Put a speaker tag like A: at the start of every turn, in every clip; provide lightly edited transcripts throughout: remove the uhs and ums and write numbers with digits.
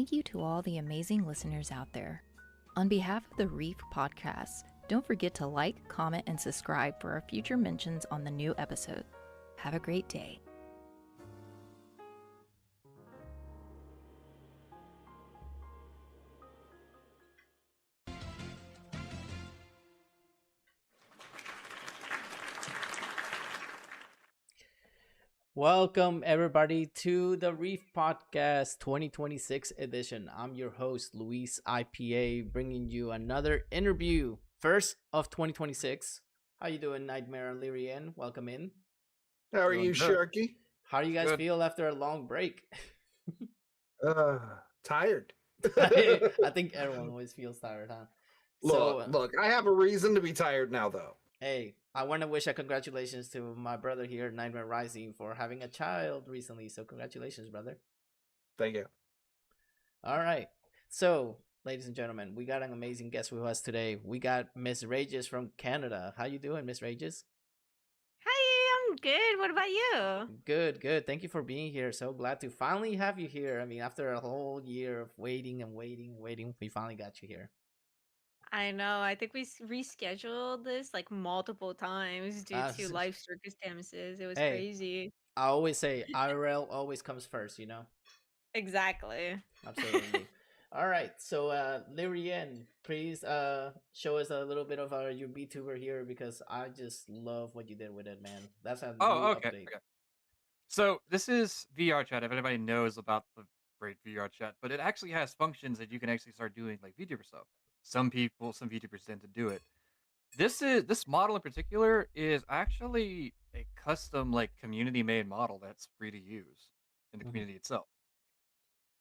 A: Thank you to all the amazing listeners out there. On behalf of the Reef Podcast, don't forget to like, comment, and subscribe for our future mentions on the new episode. Have a great day.
B: Welcome, everybody, to the Reef Podcast 2026 edition. I'm your host, Luis IPA, bringing you another interview, first of 2026. How you doing, NightmareRyzing? Welcome in.
C: How are you, Sharky?
B: How do you guys feel after a long break?
C: Tired.
B: I think everyone always feels tired, huh?
C: Look, I have a reason to be tired now, though.
B: Hey, I want to wish a congratulations to my brother here, NightmareRyzing, for having a child recently. So congratulations, brother.
C: Thank you.
B: All right. So, ladies and gentlemen, we got an amazing guest with us today. We got Msragez from Canada. How you doing, Msragez?
D: Hi, I'm good. What about you?
B: Good. Thank you for being here. So glad to finally have you here. I mean, after a whole year of waiting, we finally got you here.
D: I know. I think we rescheduled this like multiple times due to life circumstances. It was crazy.
B: I always say IRL always comes first, you know?
D: Exactly.
B: Absolutely. All right. So, Lyrian, please show us a little bit of your VTuber here because I just love what you did with it, man. That's a new update.
E: Okay. So this is VR chat. If anybody knows about the great VR chat, but it actually has functions that you can actually start doing like VTuber stuff. Some VTubers tend to do it. This model in particular is actually a custom like community made model that's free to use in the community itself.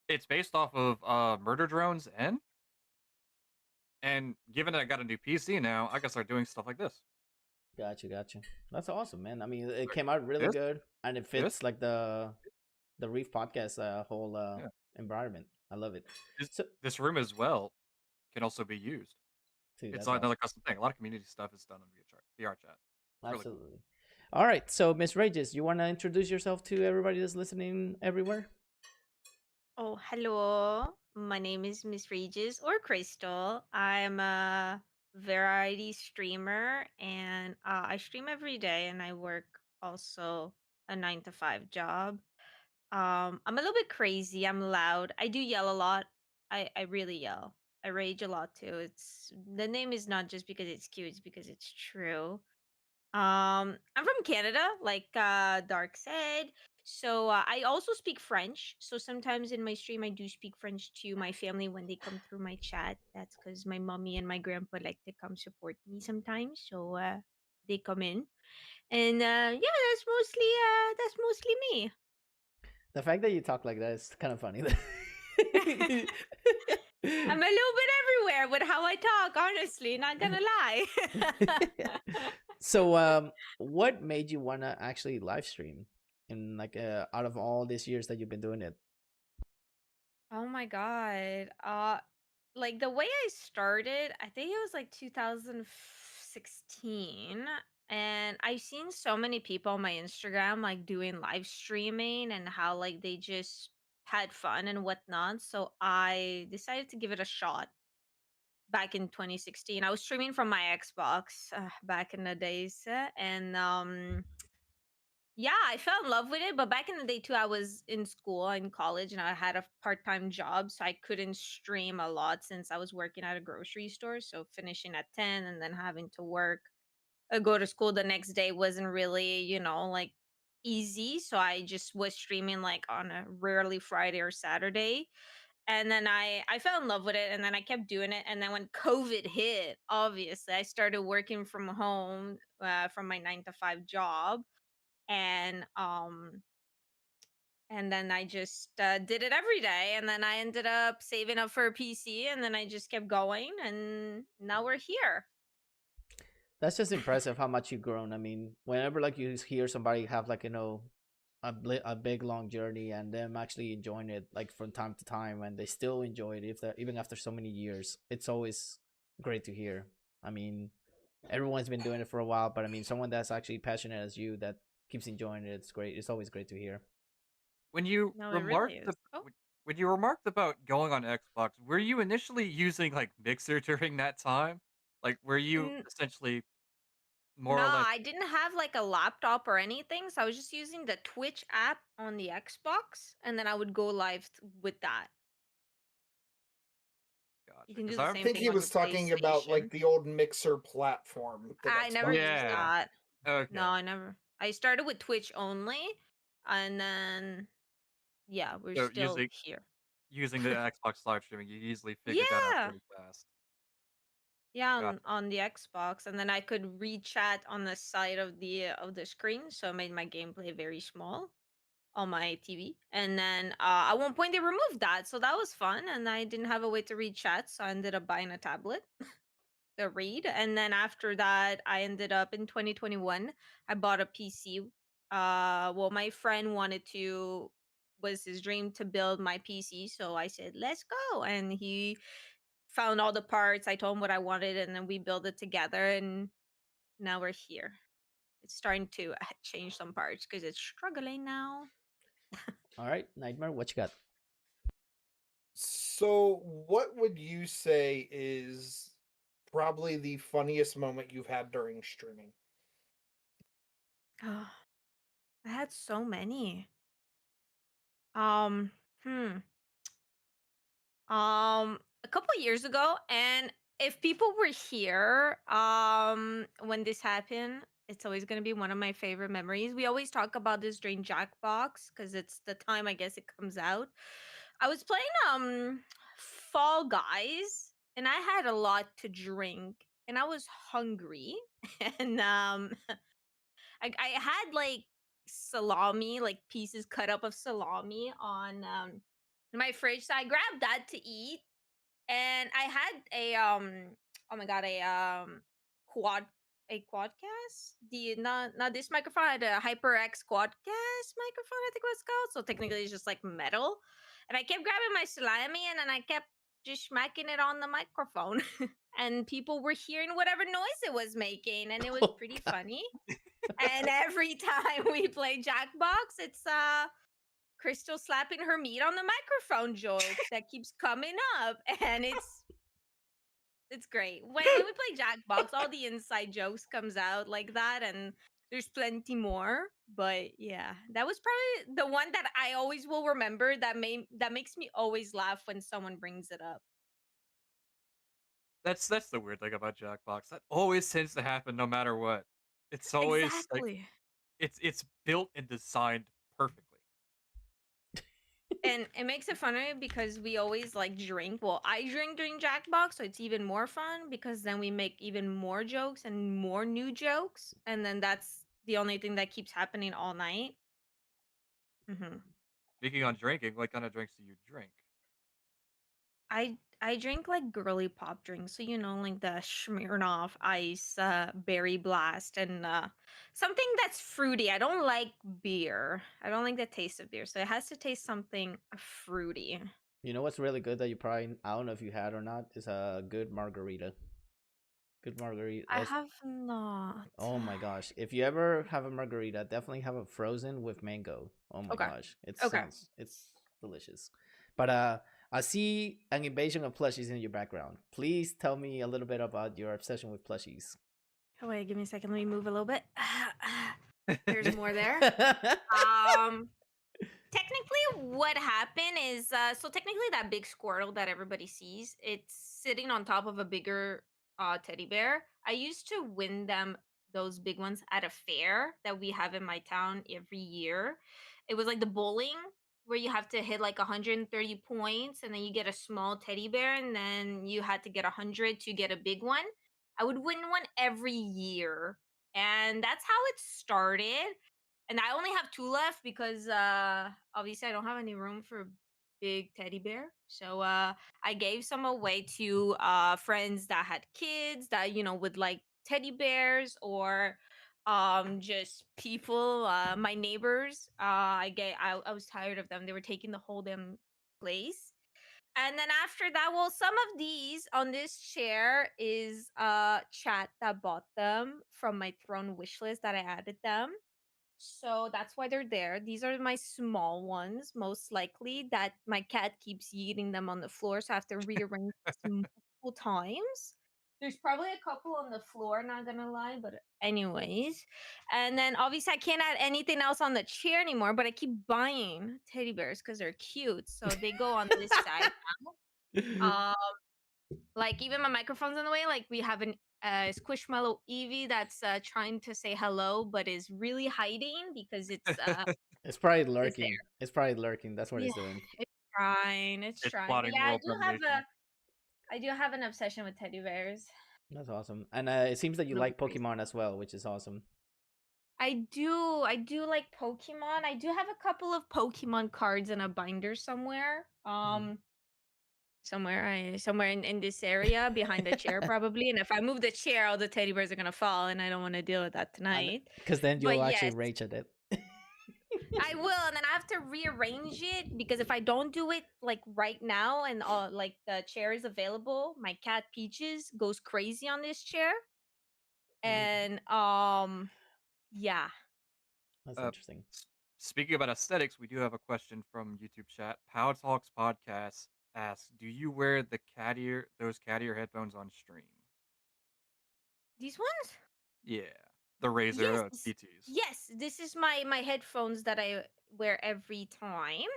E: It's based off of Murder Drones and given that I got a new PC now, I can start doing stuff like this.
B: Gotcha. That's awesome, man. I mean, it came out really good, and it fits like the Reef Podcast whole environment. I love it.
E: This room as well can also be used.
B: Dude,
E: it's another custom thing. A lot of community stuff is done on VR chat.
B: Absolutely.
E: Really cool.
B: All right. So, Msragez, you want to introduce yourself to everybody that's listening everywhere?
D: Oh, hello. My name is Msragez or Crystal. I'm a variety streamer and I stream every day and I work also a 9 to 5 job. I'm a little bit crazy. I'm loud. I do yell a lot. I really yell. I rage a lot too. The name is not just because it's cute, it's because it's true. I'm from Canada, like Dark said. So I also speak French. So sometimes in my stream I do speak French to my family when they come through my chat. That's because my mommy and my grandpa like to come support me sometimes. So they come in. And yeah, that's mostly me.
B: The fact that you talk like that is kind of funny.
D: I'm a little bit everywhere with how I talk, honestly, not gonna lie.
B: So, what made you want to actually live stream in like out of all these years that you've been doing it?
D: Oh my God. Like the way I started, I think it was like 2016. And I've seen so many people on my Instagram like doing live streaming and how like they just had fun and whatnot. So I decided to give it a shot back in 2016. I was streaming from my Xbox back in the days. And yeah, I fell in love with it. But back in the day too, I was in school in college and I had a part-time job. So I couldn't stream a lot since I was working at a grocery store. So finishing at 10 and then having to work, go to school the next day wasn't really, like easy. So I just was streaming like on a rarely Friday or Saturday. And then I fell in love with it and then I kept doing it. And then when COVID hit, obviously, I started working from home from my 9 to 5 job. And then I just did it every day. And then I ended up saving up for a PC and then I just kept going. And now we're here.
B: That's just impressive how much you've grown. I mean, whenever like you hear somebody have like, a big long journey and them actually enjoying it like from time to time and they still enjoy it even after so many years, it's always great to hear. I mean, everyone's been doing it for a while, but I mean, someone that's actually passionate as you that keeps enjoying it, it's great. It's always great to hear.
E: When you when you remarked about going on Xbox, were you initially using like Mixer during that time? Like, were you
D: N-
E: essentially more
D: No,
E: or less?
D: I didn't have like a laptop or anything, so I was just using the Twitch app on the Xbox, and then I would go live with that. You
E: Gotcha.
D: can do
E: Because
D: the
E: I
C: I
D: same
C: think
D: thing
C: he
D: on the
C: was talking about like
D: PlayStation.
C: the old Mixer platform that
D: I never
C: Xbox
D: used
C: was
E: yeah.
C: on.
D: that. No,
E: Okay.
D: I never. I started with Twitch only, and then yeah, we're
E: So
D: still here.
E: using the Xbox live streaming, you easily figured that out
D: Yeah,
E: pretty fast.
D: yeah,
E: Got
D: on the Xbox, and then I could read chat on the side of the screen, so it made my gameplay very small on my TV. And then at one point they removed that, so that was fun, and I didn't have a way to read chat, so I ended up buying a tablet to read. And then after that, I ended up in 2021. I bought a PC. Well, my friend wanted to was his dream to build my PC, so I said, "Let's go." And he found all the parts. I told him what I wanted, and then we built it together. And now we're here. It's starting to change some parts because it's struggling now.
B: All right, Nightmare, what you got?
C: So, what would you say is probably the funniest moment you've had during streaming?
D: Oh, I had so many. Um, hmm. A couple years ago, and if people were here when this happened, it's always going to be one of my favorite memories. We always talk about this during Jackbox because it's the time I guess it comes out. I was playing Fall Guys, and I had a lot to drink, and I was hungry. And I had like salami, like pieces cut up of salami on my fridge, so I grabbed that to eat. And I had a oh my god, quad a quadcast. The not this microphone, I had a HyperX quadcast microphone, I think it was called. So technically it's just like metal. And I kept grabbing my salami, and then I kept just smacking it on the microphone. And people were hearing whatever noise it was making, and it was
B: Oh,
D: pretty
B: God.
D: funny. And every time we play Jackbox, it's Crystal slapping her meat on the microphone joke that keeps coming up, and it's great. When we play Jackbox, all the inside jokes comes out like that, and there's plenty more. But yeah, that was probably the one that I always will remember. That makes me always laugh when someone brings it up.
E: that's the weird thing about Jackbox. That always tends to happen no matter what. It's always like
D: Exactly.
E: it's built and designed perfectly.
D: And it makes it funny because we always like drink. Well, I drink during Jackbox, so it's even more fun because then we make even more jokes and more new jokes, and then that's the only thing that keeps happening all night. hmm
E: Speaking on drinking, what kind of drinks do you drink?
D: I drink like girly pop drinks, so like the Smirnoff Ice, Berry Blast, and something that's fruity. I don't like beer. I don't like the taste of beer, so it has to taste something fruity.
B: You know what's really good that you probably, I don't know if you had or not, is a good margarita. Good margarita.
D: I have not.
B: Oh my gosh. If you ever have a margarita, definitely have a frozen with mango. Oh my
D: Okay.
B: gosh.
D: Okay.
B: It's delicious. But I see an invasion of plushies in your background. Please tell me a little bit about your obsession with plushies.
D: Oh, wait, give me a second. Let me move a little bit. There's more there. Um, Technically, what happened is so technically that big squirrel that everybody sees, it's sitting on top of a bigger teddy bear. I used to win them those big ones at a fair that we have in my town every year. It was like the bowling where you have to hit like 130 points, and then you get a small teddy bear, and then you had to get 100 to get a big one. I would win one every year, and that's how it started. And I only have two left because obviously I don't have any room for a big teddy bear. So I gave some away to friends that had kids that would like teddy bears, or just people, my neighbors. I was tired of them. They were taking the whole damn place. And then after that, well, some of these on this chair is chat that bought them from my throne wish list that I added them. So that's why they're there. These are my small ones, most likely, that my cat keeps eating them on the floor. So I have to rearrange this multiple times. There's probably a couple on the floor, not gonna lie, but anyways. And then obviously I can't add anything else on the chair anymore, but I keep buying teddy bears because they're cute. So they go on this side now. Like even my microphone's in the way. Like we have an Squishmallow Eevee that's trying to say hello, but is really hiding because
B: It's probably
D: it's there.
B: lurking. It's probably lurking. That's what
D: Yeah,
B: it's doing.
D: it's trying. It's
E: It's
D: trying. But
E: plotting
D: yeah,
E: world domination.
D: I do have an obsession with teddy bears.
B: That's awesome. And it seems that you
D: Really
B: like
D: crazy.
B: Pokemon as well, which is awesome.
D: I do. I do like Pokemon. I do have a couple of Pokemon cards in a binder somewhere. Somewhere in this area behind the chair probably. And if I move the chair, all the teddy bears are gonna fall, and I don't want to deal with that tonight.
B: Because then
D: But
B: you'll actually
D: yes,
B: rage at it.
D: I will, and then I have to rearrange it because if I don't do it like right now and like the chair is available, my cat Peaches goes crazy on this chair. And yeah.
B: That's
E: Uh,
B: interesting.
E: Speaking about aesthetics, we do have a question from YouTube chat. Pow Talks Podcast asks, "Do you wear those cat ear headphones on stream?"
D: These ones?
E: Yeah, the Razer
D: Yes.
E: TTs.
D: Yes, this is my headphones that I wear every time.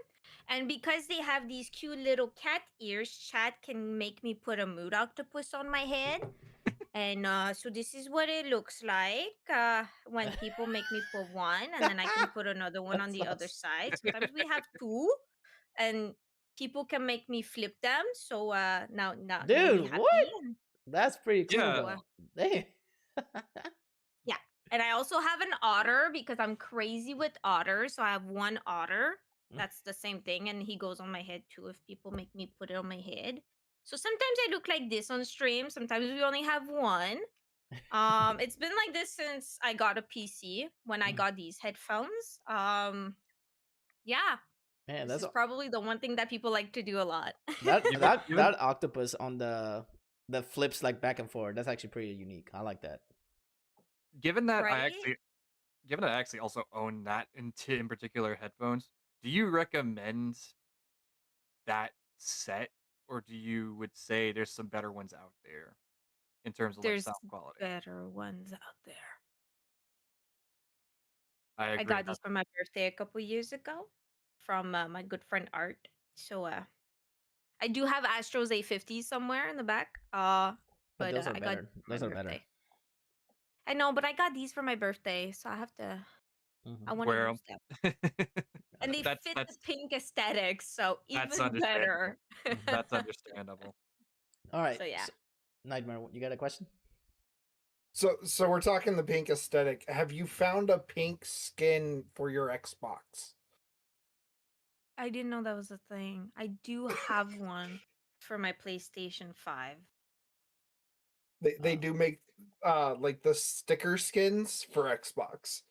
D: And because they have these cute little cat ears, chat can make me put a mood octopus on my head. And so this is what it looks like when people make me put one, and then I can put another one on
B: That's
D: the other
B: awesome.
D: side. Sometimes we have two, and people can make me flip them. So now we
B: Dude,
D: happy.
B: what? That's pretty cool,
E: Yeah,
D: So
B: though. Damn.
D: yeah, and I also have an otter because I'm crazy with otters. So I have one otter. That's the same thing, and he goes on my head too. If people make me put it on my head. So sometimes I look like this on stream. Sometimes we only have one. It's been like this since I got a PC when I got these headphones. Yeah,
B: Man,
D: this
B: that's
D: is probably the one thing that people like to do a lot.
B: that
E: given
B: that
E: given
B: that octopus on the that flips like back and forth. That's actually pretty unique. I like that.
E: given that I
D: Right?
E: actually given that I actually also own that in particular headphones, do you recommend that set, or do you would say there's some better ones out there in terms of like
D: There's
E: sound quality?
D: better ones out there.
E: I
D: I
E: agree.
D: got these for my birthday a couple years ago from my good friend Art. So I do have Astros A50 somewhere in the back.
B: But
D: But
B: those are
D: I got
B: better.
D: these for my
B: Those are better.
D: birthday. I know, but I got these for my birthday, so I have to. I want to
E: Wear
D: use them.
E: 'em.
D: And they
E: That's
D: fit the
E: that's
D: pink aesthetic, so
E: that's
D: even
E: understandable.
D: better.
E: That's understandable.
B: All right.
D: So yeah.
B: So, Nightmare, you got a question?
C: So we're talking the pink aesthetic. Have you found a pink skin for your Xbox?
D: I didn't know that was a thing. I do have one for my PlayStation 5.
C: They do make like the sticker skins for Xbox.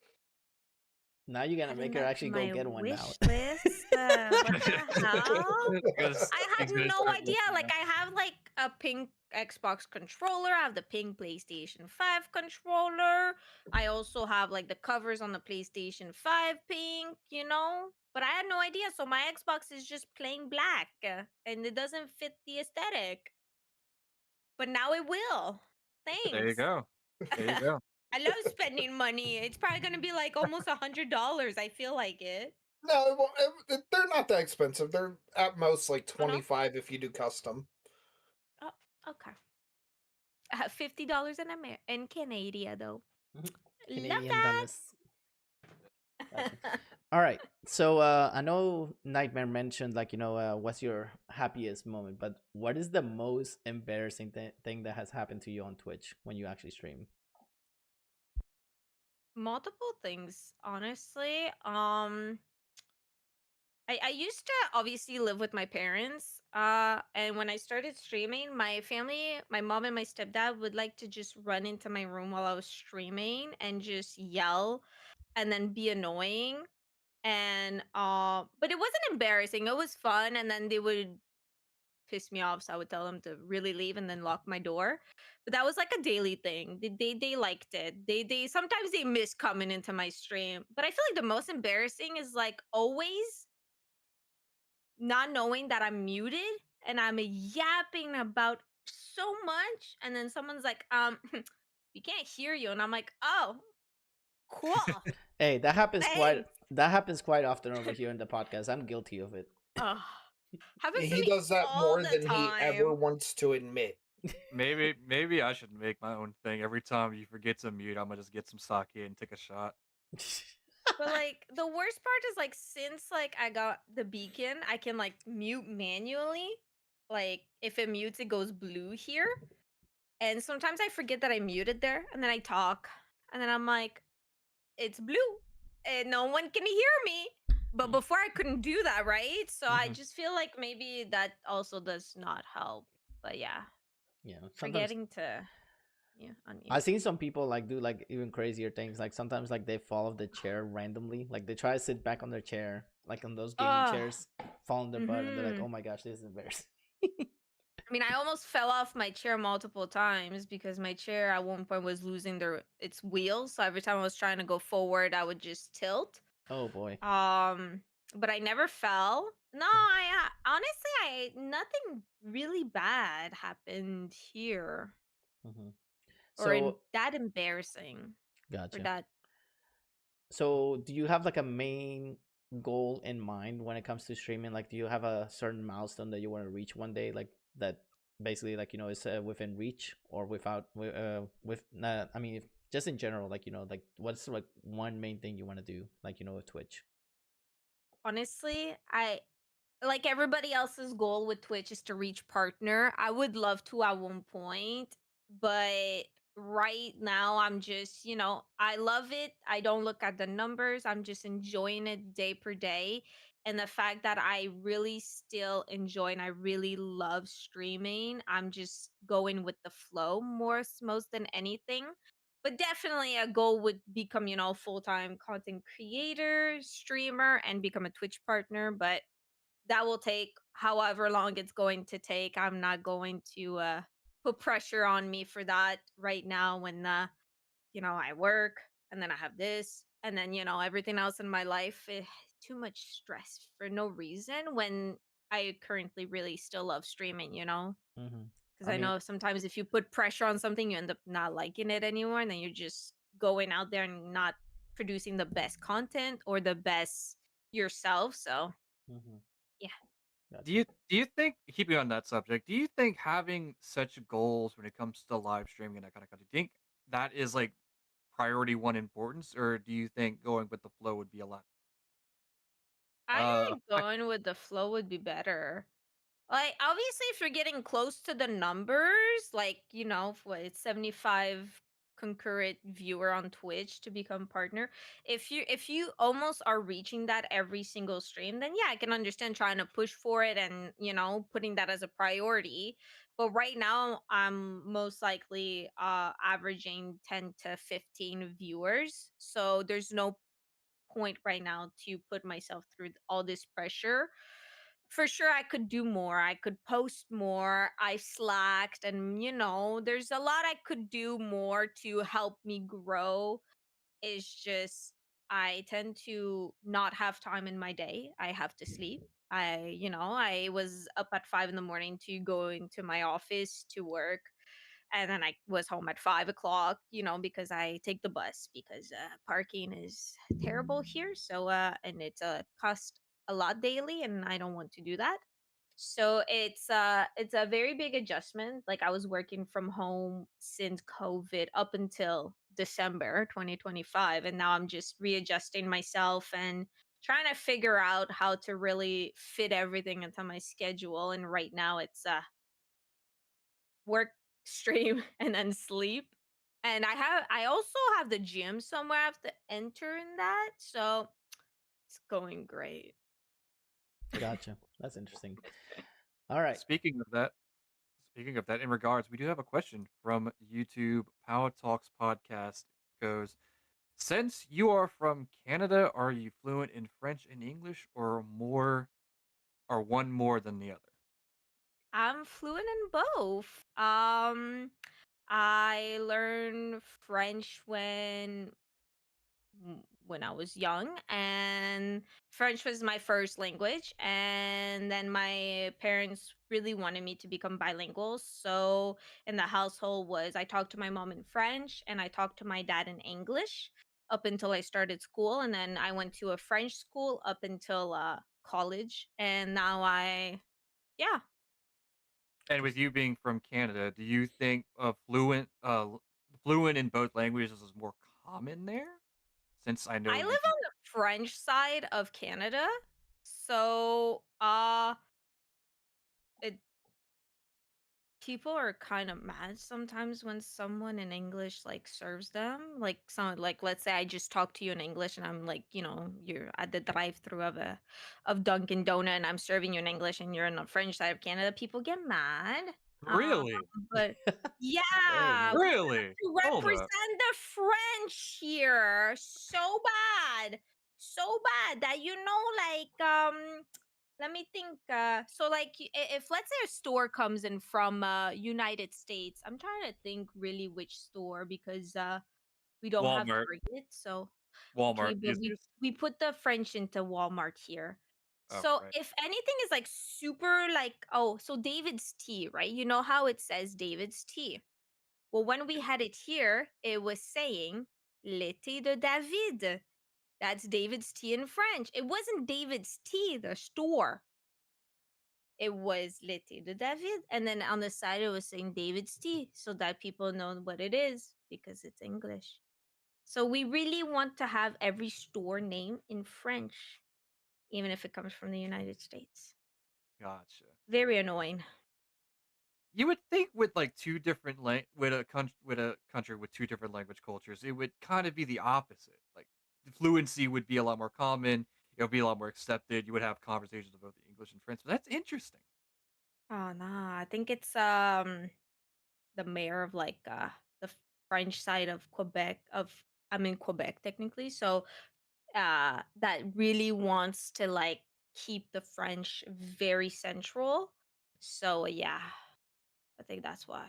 B: Now you're gonna
D: Adding
B: make her
D: that to
B: actually go
D: my
B: get one now.
D: wish list. What the hell?
E: Because
D: I had
E: he's gonna
D: no
E: start
D: idea.
E: looking
D: Like
E: at-
D: I have like a pink Xbox controller. I have the pink PlayStation 5 controller. I also have like the covers on the PlayStation 5 pink, you know? But I had no idea. So my Xbox is just plain black and it doesn't fit the aesthetic. But now it will.
E: There you
D: Thanks.
E: go. There you go.
D: I love spending money. It's probably going to be like almost $100. I feel like it.
C: No, well, they're not that expensive. They're at most like
D: Oh, no?
C: 25 if you do custom.
D: Oh, okay. $50 in Canada though. Love
B: Canadian
D: that.
B: dollars. Gotcha. All right. So I know Nightmare mentioned like what's your happiest moment, but what is the most embarrassing thing that has happened to you on Twitch when you actually stream?
D: Multiple things, honestly. I used to obviously live with my parents. And when I started streaming, my family, my mom and my stepdad would like to just run into my room while I was streaming and just yell and then be annoying. And but it wasn't embarrassing. It was fun. And then they would piss me off, so I would tell them to really leave and then lock my door. But that was like a daily thing. They liked it. They sometimes they miss coming into my stream. But I feel like the most embarrassing is like always not knowing that I'm muted and I'm yapping about so much, and then someone's like, we can't hear you, and I'm like, oh, cool,
B: Hey,
D: thanks.
B: that happens quite often over here in the podcast. I'm guilty of it.
D: Ugh. Happens to
C: He
D: me
C: does that
D: all
C: more
D: the
C: than he ever
D: time.
C: wants to admit.
E: Maybe I should make my own thing. Every time you forget to mute, I'm gonna just get some sake and take a shot.
D: But like the worst part is like since like I got the beacon, I can like mute manually. Like if it mutes, it goes blue here. And sometimes I forget that I muted there, and then I talk, and then I'm like, it's blue, and no one can hear me. But before I couldn't do that, right? So I
B: Mhm.
D: just feel like maybe that also does not help. But yeah,
B: Yeah, sometimes
D: forgetting to unmute.
B: I've seen some people like do like even crazier things. Like sometimes like they fall off the chair randomly. Like they try to sit back on their chair, like on those gaming
D: Oh,
B: chairs, fall on their butt, and they're like,
D: mm-hmm.
B: "Oh my gosh, this is embarrassing."
D: I mean, I almost fell off my chair multiple times because my chair at one point was losing its wheels. So every time I was trying to go forward, I would just tilt.
B: Oh boy.
D: Um, but I never fell. No, honestly, I nothing really bad happened here
B: Mm-hmm.
D: or
B: So
D: that embarrassing or
B: gotcha.
D: that.
B: So do you have like a main goal in mind when it comes to streaming? Like, do you have a certain milestone that you want to reach one day? Like that basically like is within reach or with I mean just in general, like like what's like one main thing you want to do, like with Twitch?
D: Honestly, I like everybody else's goal with Twitch is to reach partner. I would love to at one point, but right now I'm just, I love it. I don't look at the numbers. I'm just enjoying it day per day. And the fact that I really still enjoy and I really love streaming, I'm just going with the flow most than anything. But definitely a goal would become, full-time content creator, streamer, and become a Twitch partner. But that will take however long it's going to take. I'm not going to put pressure on me for that right now when I work and then I have this and then everything else in my life. Too much stress for no reason when I currently really still love streaming.
B: Mm-hmm.
D: Because
B: I
D: I
B: mean,
D: know sometimes if you put pressure on something, you end up not liking it anymore, and then you're just going out there and not producing the best content or the best yourself. So
B: mm-hmm.
D: yeah.
E: Do
B: Gotcha.
E: you think, keeping on that subject, do you think having such goals when it comes to live streaming and that kind of content, do you think that is like priority one importance, or do you think going with the flow would be a lot?
D: I think
E: I
D: going with the flow would be better. Like, obviously, if you're getting close to the numbers, like, what it's 75 concurrent viewer on Twitch to become partner. If you almost are reaching that every single stream, then yeah, I can understand trying to push for it and, putting that as a priority. But right now, I'm most likely averaging 10 to 15 viewers. So there's no point right now to put myself through all this pressure. For sure, I could do more. I could post more. I slacked, and there's a lot I could do more to help me grow. It's just I tend to not have time in my day. I have to sleep. I was up at 5 in the morning to go into my office to work, and then I was home at 5 o'clock, because I take the bus because parking is terrible here. So and it's cost a lot daily, and I don't want to do that. So it's a very big adjustment. Like I was working from home since COVID up until December 2025, and now I'm just readjusting myself and trying to figure out how to really fit everything into my schedule. And right now it's work, stream, and then sleep. And I also have the gym somewhere I have to enter in that. So it's going great.
B: Gotcha. That's interesting. All right.
E: Speaking of that, in regards, we do have a question from YouTube. Power Talks podcast goes, since you are from Canada, are you fluent in French and English, or one more than the other?
D: I'm fluent in both. I learned French when I was young, and French was my first language. And then my parents really wanted me to become bilingual. So in the household was I talked to my mom in French and I talked to my dad in English up until I started school, and then I went to a French school up until college, and now yeah.
E: And with you being from Canada, do you think fluent in both languages is more common there? Since I know
D: I live
E: you.
D: on the French side of Canada, so it people are kind of mad sometimes when someone in English like serves them. Like some like let's say I just talk to you in English and I'm like, you're at the drive-through of Dunkin' Donut and I'm serving you in English and you're on the French side of Canada, people get mad. Um,
E: Really?
D: but
B: Dang.
D: yeah, we
E: Really?
D: to
E: Hold up.
D: represent the French here so bad. So bad that let me think. So like, if let's say a store comes in from United States, I'm trying to think really which store because we don't have
E: Walmart.
D: Target. So
E: Walmart.
D: okay, but we
E: Easiest?
D: we put the French into Walmart here.
E: Oh,
D: So
E: right.
D: if anything is like super like, oh, so David's tea, right? You know how it says David's tea. Well, when we had it here, it was saying Le thé de David. That's David's tea in French. It wasn't David's tea, the store. It was Le thé de David. And then on the side, it was saying David's tea so that people know what it is because it's English. So we really want to have every store name in French, even if it comes from the United States.
E: Gotcha.
D: Very annoying.
E: You would think with like two different with a country with two different language cultures, it would kind of be the opposite. Like the fluency would be a lot more common. It would be a lot more accepted. You would have conversations about the English and French. But that's interesting.
D: Oh nah, I think it's the mayor of like the French side of Quebec of I'm in Quebec technically. So that really wants to like keep the French very central. So yeah, I think that's why.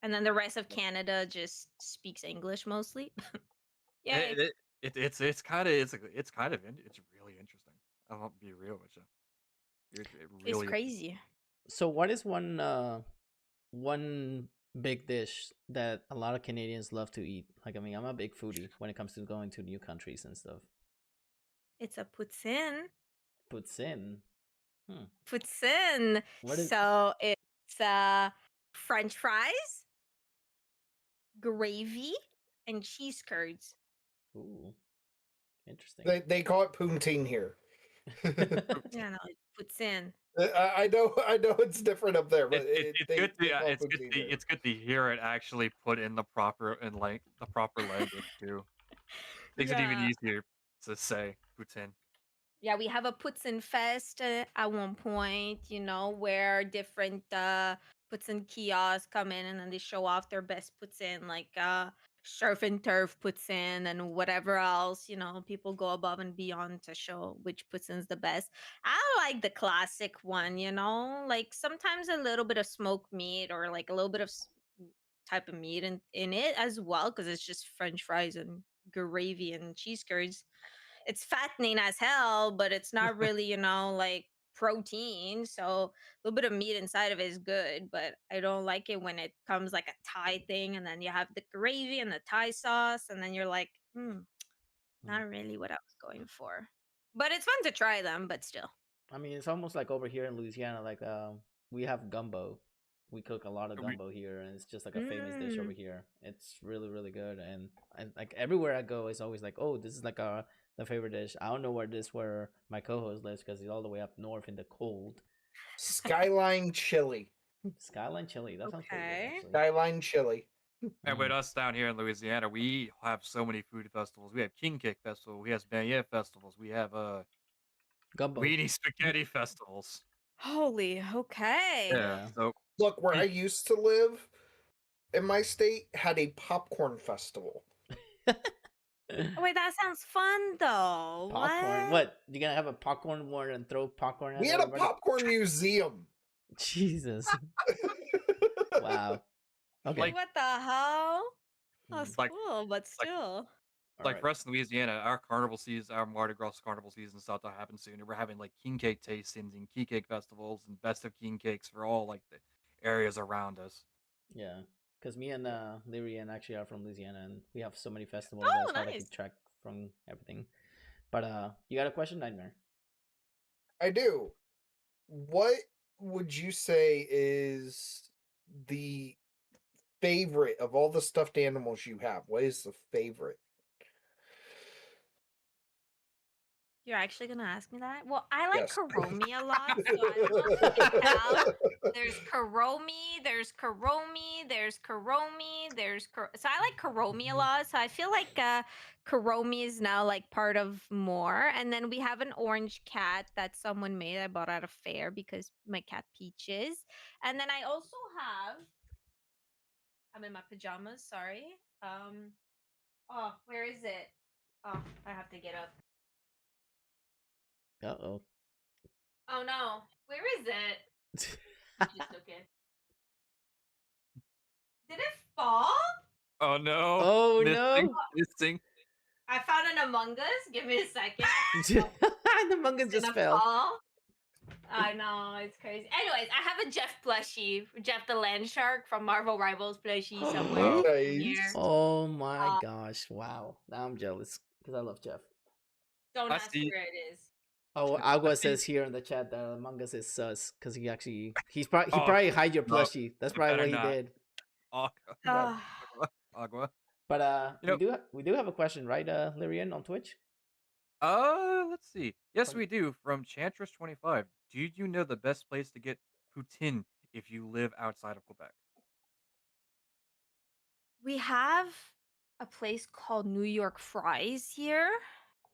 D: And then the rest of Canada just speaks English mostly. Yay.
E: It's kind of it's really interesting. I won't be real with you. It
D: It's
E: really is.
D: crazy.
B: So what is one big dish that a lot of Canadians love to eat? Like, I mean, I'm a big foodie when it comes to going to new countries and stuff.
D: It's a poutine.
B: Poutine. Hmm.
D: Poutine.
B: What is?
D: So it's French fries, gravy, and cheese curds.
B: Ooh, interesting.
C: They call it poutine here.
D: Yeah, no, it's poutine.
C: I know it's different up there, but
E: It's
C: they
E: good to
C: call it
E: it's good
C: poutine
E: to
C: here.
E: it's good to hear it actually put in the proper language too. Makes it even
D: Yeah.
E: easier to say Putin.
D: Yeah, we have a Poutine Fest at one point, where different Poutine kiosks come in and then they show off their best Poutine, like surf and turf Poutine and whatever else. People go above and beyond to show which Poutine's the best. I like the classic one, like sometimes a little bit of smoked meat or like a little bit of type of meat in it as well, because it's just French fries and gravy and cheese curds. It's fattening as hell, but it's not really, like protein. So a little bit of meat inside of it is good, but I don't like it when it comes like a Thai thing and then you have the gravy and the Thai sauce, and then you're like,
B: Hmm.
D: not really what I was going for. But it's fun to try them, but still.
B: I mean, it's almost like over here in Louisiana. Like, we have gumbo. We cook a lot of
E: We,
B: gumbo here, and it's just like a famous dish over
D: Mm.
B: here. It's really, really good, and like everywhere I go, it's always like, oh, this is like the favorite dish. I don't know where my co-host lives because he's all the way up north in the cold.
C: Skyline chili.
B: Skyline chili. That sounds pretty good,
D: Okay.
B: actually.
C: Skyline chili.
E: and with us down here in Louisiana, we have so many food festivals. We have King Cake Festival. We have Beignet festivals. We have
B: Gumbo.
E: weenie spaghetti festivals.
D: Holy, okay.
B: Yeah.
E: So
C: Look, where I
E: we-
C: used to live in my state had a popcorn festival.
D: Oh, wait, that sounds fun though.
B: Popcorn. What? You gonna have a popcorn war and throw popcorn at
C: We had a
B: everybody?
C: popcorn museum.
B: Jesus. Wow. Okay.
E: Like-
D: What the hell? That's
E: Like-
D: cool, but still.
B: All
E: Like
B: right.
E: for us in Louisiana, our carnival season, our Mardi Gras carnival season is about to happen soon. And we're having like king cake tastings and king cake festivals and best of king cakes for all like the areas around us.
B: Yeah, because me and Lyrian actually are from Louisiana, and we have so many festivals
D: Oh,
B: that it's hard to
D: nice.
B: keep track from everything. But you got a question, Nightmare?
C: I do. What would you say is the favorite of all the stuffed animals you have? What is the favorite?
D: You're actually gonna ask me that? Well, I like
C: Yes.
D: Karomi a lot, so I don't know if you can tell. There's Karomi, there's Karomi, there's Karomi, so I like Karomi a lot. So I feel like Karomi is now like part of more. And then we have an orange cat that someone made. I bought at a fair because my cat Peaches. And then I also have. I'm in my pajamas. Sorry. Oh, where is it? Oh, I have to get up.
B: Uh-oh.
D: Oh no, where is it? You just took it. Did it fall?
E: Oh no!
B: Oh
E: Missing,
B: no!
E: missing.
D: I found an Among Us. Give me a second.
B: The manga
D: It's
B: just
D: gonna
B: fell.
D: fall. I know, it's crazy. Anyways, I have a Jeff plushie, Jeff the Land Shark from Marvel Rivals plushie somewhere in here.
C: Nice.
B: Oh my gosh! Wow, now I'm jealous because I love Jeff.
D: Don't
E: I
D: ask
E: see.
D: where it is.
B: Oh, Agua says here in the chat that Among Us is sus because he
E: Oh,
B: probably hide your
E: no,
B: plushie. That's probably
E: better
B: what he
E: not.
B: did.
E: Aqua.
D: Ah,
E: Agua.
B: But
E: You know-
B: we do have a question, right, Lyrian on Twitch?
E: Let's see. Yes, we do. From Chantress25. Do you know the best place to get poutine if you live outside of Quebec?
D: we have a place called New York Fries here.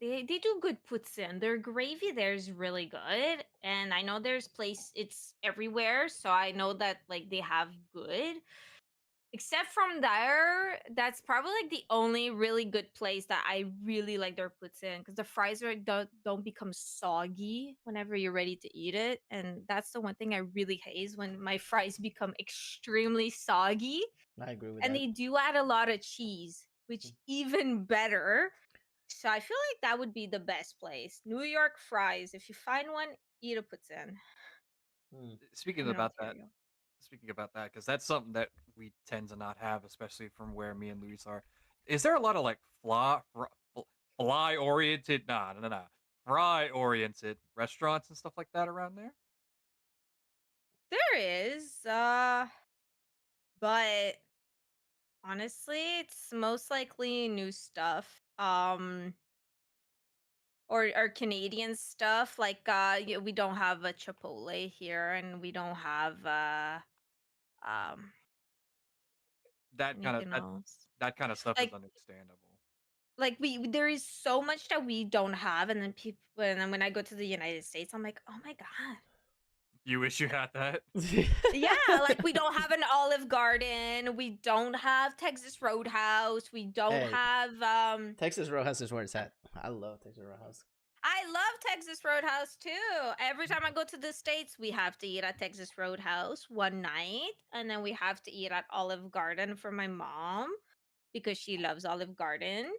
D: They do good poutine. Their gravy there is really good, and I know there's it's everywhere, so I know that like they have good. Except from there, that's probably like the only really good place that I really like their poutine because the fries don't become soggy whenever you're ready to eat it, and that's the one thing I really hate is when my fries become extremely soggy.
B: I agree with
D: And
B: that.
D: they do add a lot of cheese, which even better. So I feel like that would be the best place. New York Fries. If you find one, eat a poutine.
B: Hmm.
E: Speaking
D: I'm in
E: about that,
D: Ontario.
E: because that's something that we tend to not have, especially from where me and Luis are. Is there a lot of like fly oriented, fry oriented restaurants and stuff like that around there?
D: There is, but honestly, it's most likely new stuff. Or Canadian stuff. Like we don't have a Chipotle here, and we don't have um
E: That kind of
D: anything else.
E: that kind of stuff is
D: Like
E: understandable.
D: like there is so much that we don't have, and then when I go to the United States, I'm like, oh my god.
E: You wish you had that.
D: Yeah, like we don't have an Olive Garden, we don't have Texas Roadhouse, we don't
B: Hey.
D: have
B: Texas Roadhouse is where it's at. I love Texas Roadhouse.
D: I love Texas Roadhouse too. Every time I go to the States, we have to eat at Texas Roadhouse one night, and then we have to eat at Olive Garden for my mom because she loves Olive Garden.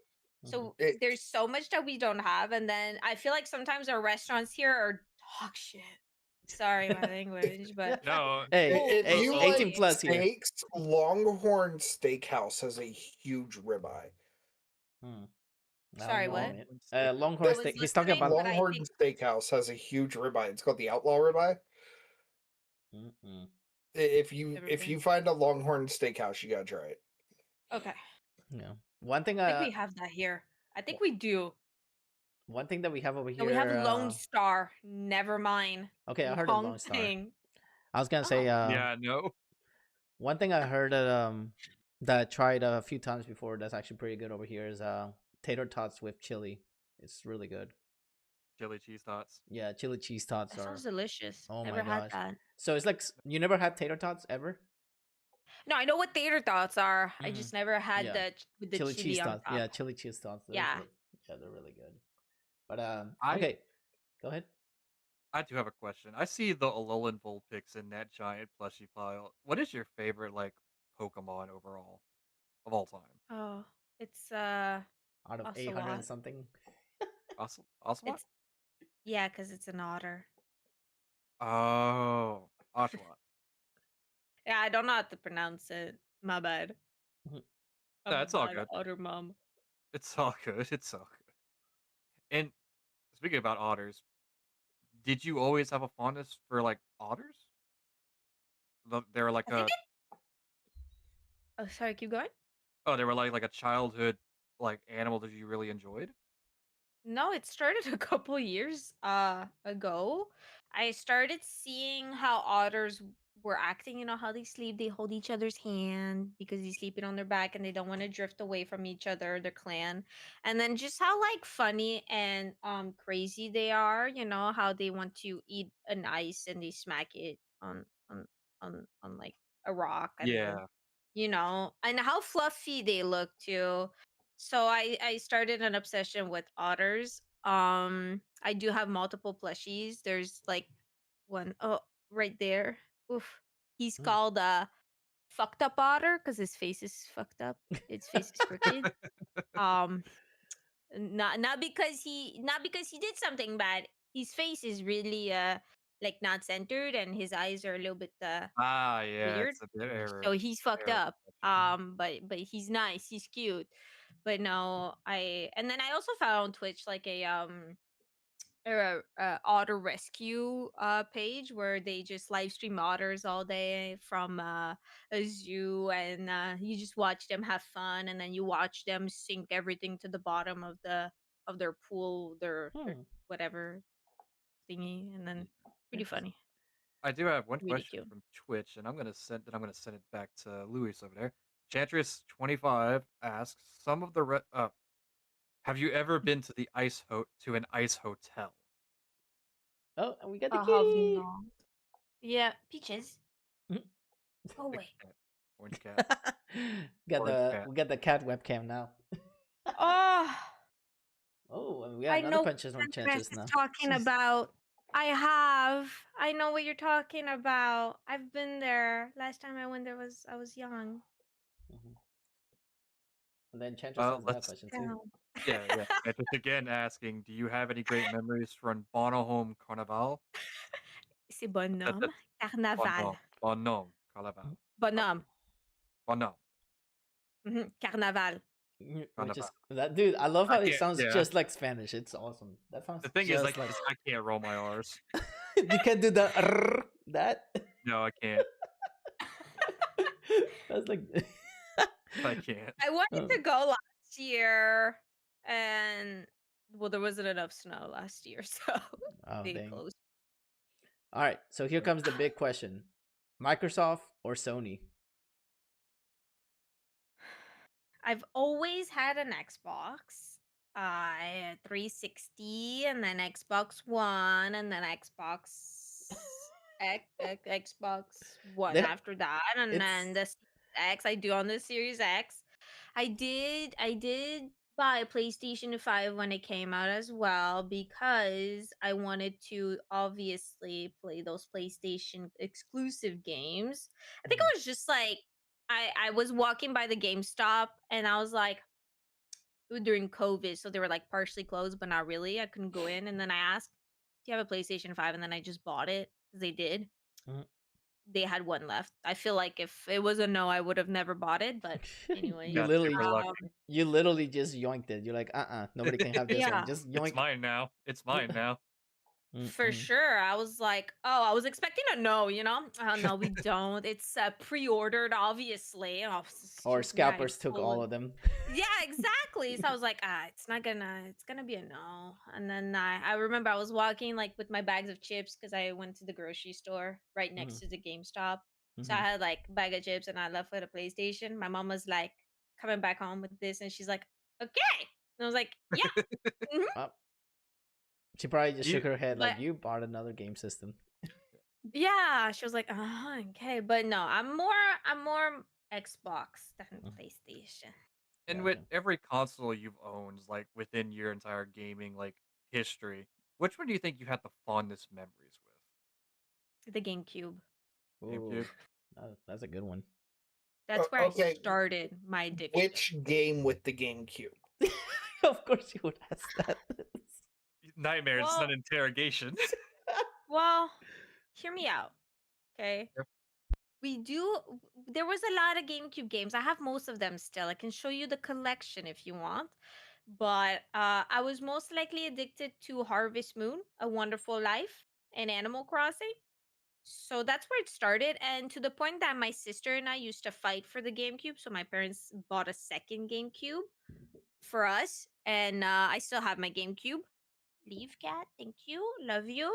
D: So
C: It-
D: there's so much that we don't have, and then I feel like sometimes our restaurants here are dog shit. Sorry, my language, but
E: No.
B: Hey,
C: If
B: hey,
C: you
B: 18
C: like
B: plus here.
C: steaks, Longhorn Steakhouse has a huge ribeye.
D: Sorry, what?
B: Longhorn
D: I was
B: steak. He's talking
D: listening,
B: about.
D: but I
C: Longhorn
D: think
C: Steakhouse has a huge ribeye. It's called the Outlaw Ribeye.
B: Mm-mm.
C: If
D: Never
C: you
D: been.
C: find a Longhorn Steakhouse, you gotta try it.
D: okay.
B: Yeah. One thing.
D: I think we have that here. I think we do.
B: One thing that we have over here.
D: No, we have Lone Star. Never mind.
B: Okay, I heard of
D: Wrong
B: Lone Star.
D: thing.
B: I was gonna say.
E: Yeah, no.
B: One thing I heard that I tried a few times before that's actually pretty good over here is tater tots with chili. It's really good.
E: Chili cheese tots.
B: Yeah, chili cheese tots
D: That
B: are.
D: sounds delicious.
B: Oh my
D: Never had
B: gosh.
D: that.
B: So it's like you never had tater tots ever?
D: No, I know what tater thoughts are. I
B: Mhm.
D: just never had
B: Yeah.
D: with the
B: Chili
D: chili
B: cheese
D: on
B: tots.
D: top.
B: Yeah, chili cheese tots.
D: Yeah.
B: Yeah, they're really good. But
E: I-
B: okay, go ahead.
E: I do have a question. I see the Alolan Vulpix in that giant plushie pile. What is your favorite like Pokemon overall of all time?
D: Oh, it's
B: Out of 800 and
D: ocelot.
B: something.
E: Ocelot?
D: It's yeah, because it's an otter.
E: Oh, Ocelot.
D: Yeah, I don't know how to pronounce it. My bad.
B: Mhm.
D: I'm
E: No,
D: a
E: it's all
D: bad
E: good.
D: otter mom.
E: It's all good. It's all good. And speaking about otters, did you always have a fondness for like otters? They're like
D: I think
E: a
D: it. Oh, sorry. Keep going.
E: they were like a childhood like animal that you really enjoyed.
D: No, it started a couple years ago. I started seeing how otters were acting, how they sleep, they hold each other's hand because they're sleeping on their back and they don't want to drift away from each other, their clan. And then just how like funny and crazy they are, how they want to eat an ice and they smack it on like a rock and then
E: Yeah.
D: and how fluffy they look too. So I started an obsession with otters. I do have multiple plushies. There's like one oh right there. Oof. He's
B: Mm.
D: called fucked up otter because his face is fucked up. His face is crooked. Um not because he did something bad. His face is really like not centered and his eyes are a little bit
E: Ah, yeah.
D: weird.
E: It's a bit
D: So he's fucked
E: error
D: up.
E: correction.
D: But he's nice. He's cute. But no, and then I also found on Twitch like a otter rescue page where they just live stream otters all day from a zoo, and you just watch them have fun, and then you watch them sink everything to the bottom of their pool, their
B: Hmm.
D: whatever thingy, and then pretty
B: Interesting.
D: funny,
E: I do have one
D: really
E: question
D: cute.
E: from Twitch, and I'm gonna send it back to Luis over there. Chantress25 asks, some of the have you ever been to an ice hotel?
B: Oh, and we got the
D: I have
B: kitty.
D: not. Yeah, peaches.
B: Mhm.
D: Go
E: Big
D: away.
E: cat. Orange cat.
B: got
E: Orange
B: the
E: cat.
B: we got the cat webcam now.
D: Oh,
B: Oh, and we got
D: I
B: another
D: know what
B: question from
D: Chris
B: Chances
D: is
B: now.
D: talking
B: Jeez.
D: about. I have. I know what you're talking about. I've been there. Last time I went there was I was young.
B: Mhm. And then Chances has another
E: Let's
B: question too.
D: Down.
E: yeah. Chantress again asking, do you have any great memories from Bonhomme Carnival?
D: C'est
E: That,
D: bonhomme.
E: that's
D: Carnaval.
E: Bonhomme Carnival.
D: Bonhomme.
E: Bonhomme
D: Carnaval.
B: Which is
E: Carnival.
B: that dude? I love
E: I
B: how it
E: can't.
B: sounds
E: Yeah.
B: just like Spanish. It's awesome. That sounds
E: The thing is,
B: just like.
E: I can't roll my R's.
B: You can't do the that.
E: No, I can't.
B: That's like.
E: I can't.
D: I wanted
B: Oh,
D: to go last year, and well, there wasn't enough snow last year, so
B: oh
D: they
B: dang!
D: closed.
B: All right, so here comes the big question: Microsoft or Sony?
D: I've always had an Xbox. I had 360 and then Xbox One and then Xbox One
B: They,
D: after that, and then
B: it's
D: the Series X I do on the Series X. I did buy a PlayStation 5 when it came out as well because I wanted to obviously play those PlayStation exclusive games. I think
B: Mhm.
D: it was just like I was walking by the GameStop and I was like during COVID, so they were like partially closed, but not really. I couldn't go in, and then I asked, "Do you have a PlayStation 5?" And then I just bought it because they did.
B: Mhm.
D: They had one left. I feel like if it was a no, I would have never bought it. But
B: you
D: anyways,
E: Got super
B: literally,
E: lucky.
D: um,
B: you literally just yoinked it. You're like, nobody can have this one.
D: yeah.
B: Just
E: It's
B: yoink.
E: mine now. It's mine now.
D: For
B: Mm-mm.
D: sure. I was like, oh, I was expecting a no, Oh, no, we don't. It's pre-ordered, obviously. Oh,
B: Or
D: excuse me, I
B: scalpers took
D: told.
B: all of them.
D: Yeah, exactly. So I was like, it's gonna be a no. And then I remember I was walking like with my bags of chips because I went to the grocery store right next
B: Mhm.
D: to the GameStop. So I
B: Mhm.
D: had like a bag of chips and I left with a PlayStation. My mom was like coming back home with this and she's like, okay. And I was like, yeah. Mhm.
B: Well, she probably just
E: You
B: shook her head
D: But
B: like you bought another game system.
D: yeah, she was like, okay. But no, I'm more Xbox than
B: Mhm.
D: PlayStation.
E: and with
B: Gotcha.
E: every console you've owned, like within your entire gaming like history, Which one do you think you had the fondest memories
D: The GameCube.
E: with?
B: Ooh,
E: GameCube.
B: that's a good one.
D: That's where I
C: Okay,
D: started my addiction.
C: which game with the GameCube?
B: Of course, you would ask that.
E: Nightmare. It's
D: Well-
E: not an interrogation.
D: Well, hear me out, okay?
E: Yep.
D: There was a lot of GameCube games. I have most of them still. I can show you the collection if you want. But I was most likely addicted to Harvest Moon, A Wonderful Life, and Animal Crossing. So that's where it started. And to the point that my sister and I used to fight for the GameCube. So my parents bought a second GameCube for us. And I still have my GameCube. Leave cat, thank you. Love you.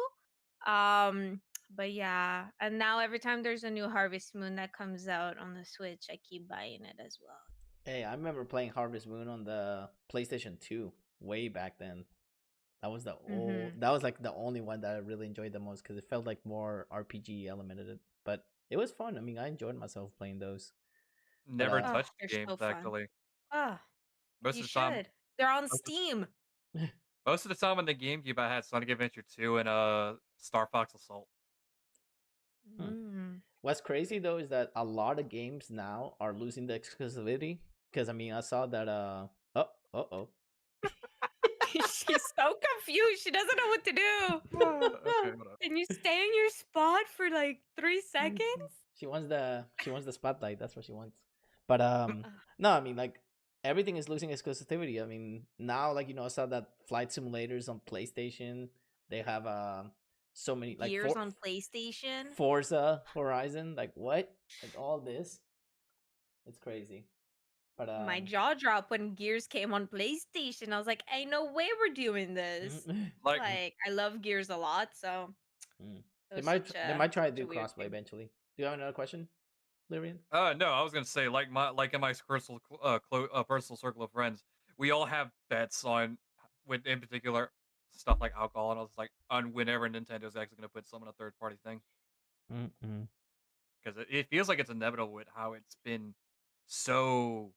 D: But yeah, and now every time there's a new Harvest Moon that comes out on the Switch, I keep buying it as well.
B: Hey, I remember playing Harvest Moon on the PlayStation 2 way back then. That was that was like the only one that I really enjoyed the most because it felt like more RPG elemented. But it was fun. I mean, I enjoyed myself playing those.
E: Never
B: Oh,
E: touched
D: they're
E: games
D: so fun.
E: actually.
D: Ah,
E: Most
D: you
E: of the time,
D: should. They're on
E: most of-
D: Steam.
E: most of the time on the GameCube, I had Sonic Adventure 2 and Star Fox Assault.
D: Mm.
B: What's crazy though is that a lot of games now are losing the exclusivity. Because I mean, I saw that oh.
D: She's so confused. She doesn't know what to do.
E: Okay, whatever.
D: Can you stay in your spot for like 3 seconds?
B: She wants the spotlight. That's what she wants. But no, I mean like everything is losing exclusivity. I mean now like I saw that flight simulators on PlayStation. They have so many like
D: Gears on PlayStation.
B: Forza Horizon. Like what? Like all this. It's crazy. But
D: My jaw dropped when Gears came on PlayStation. I was like, "Ain't no way we're doing this."
E: Like,
D: Like, I love Gears a lot, so it
B: they
D: was
B: might
D: such
B: they might try to
D: such a
B: do
D: weird
B: crossplay
D: thing.
B: eventually. Do you have another question, Lyrian?
E: no, I was gonna say like in my personal circle of friends, we all have bets on with in particular stuff like alcohol, and I was like on whenever Nintendo's actually gonna put some in a third party thing because it feels like it's inevitable with how it's been so.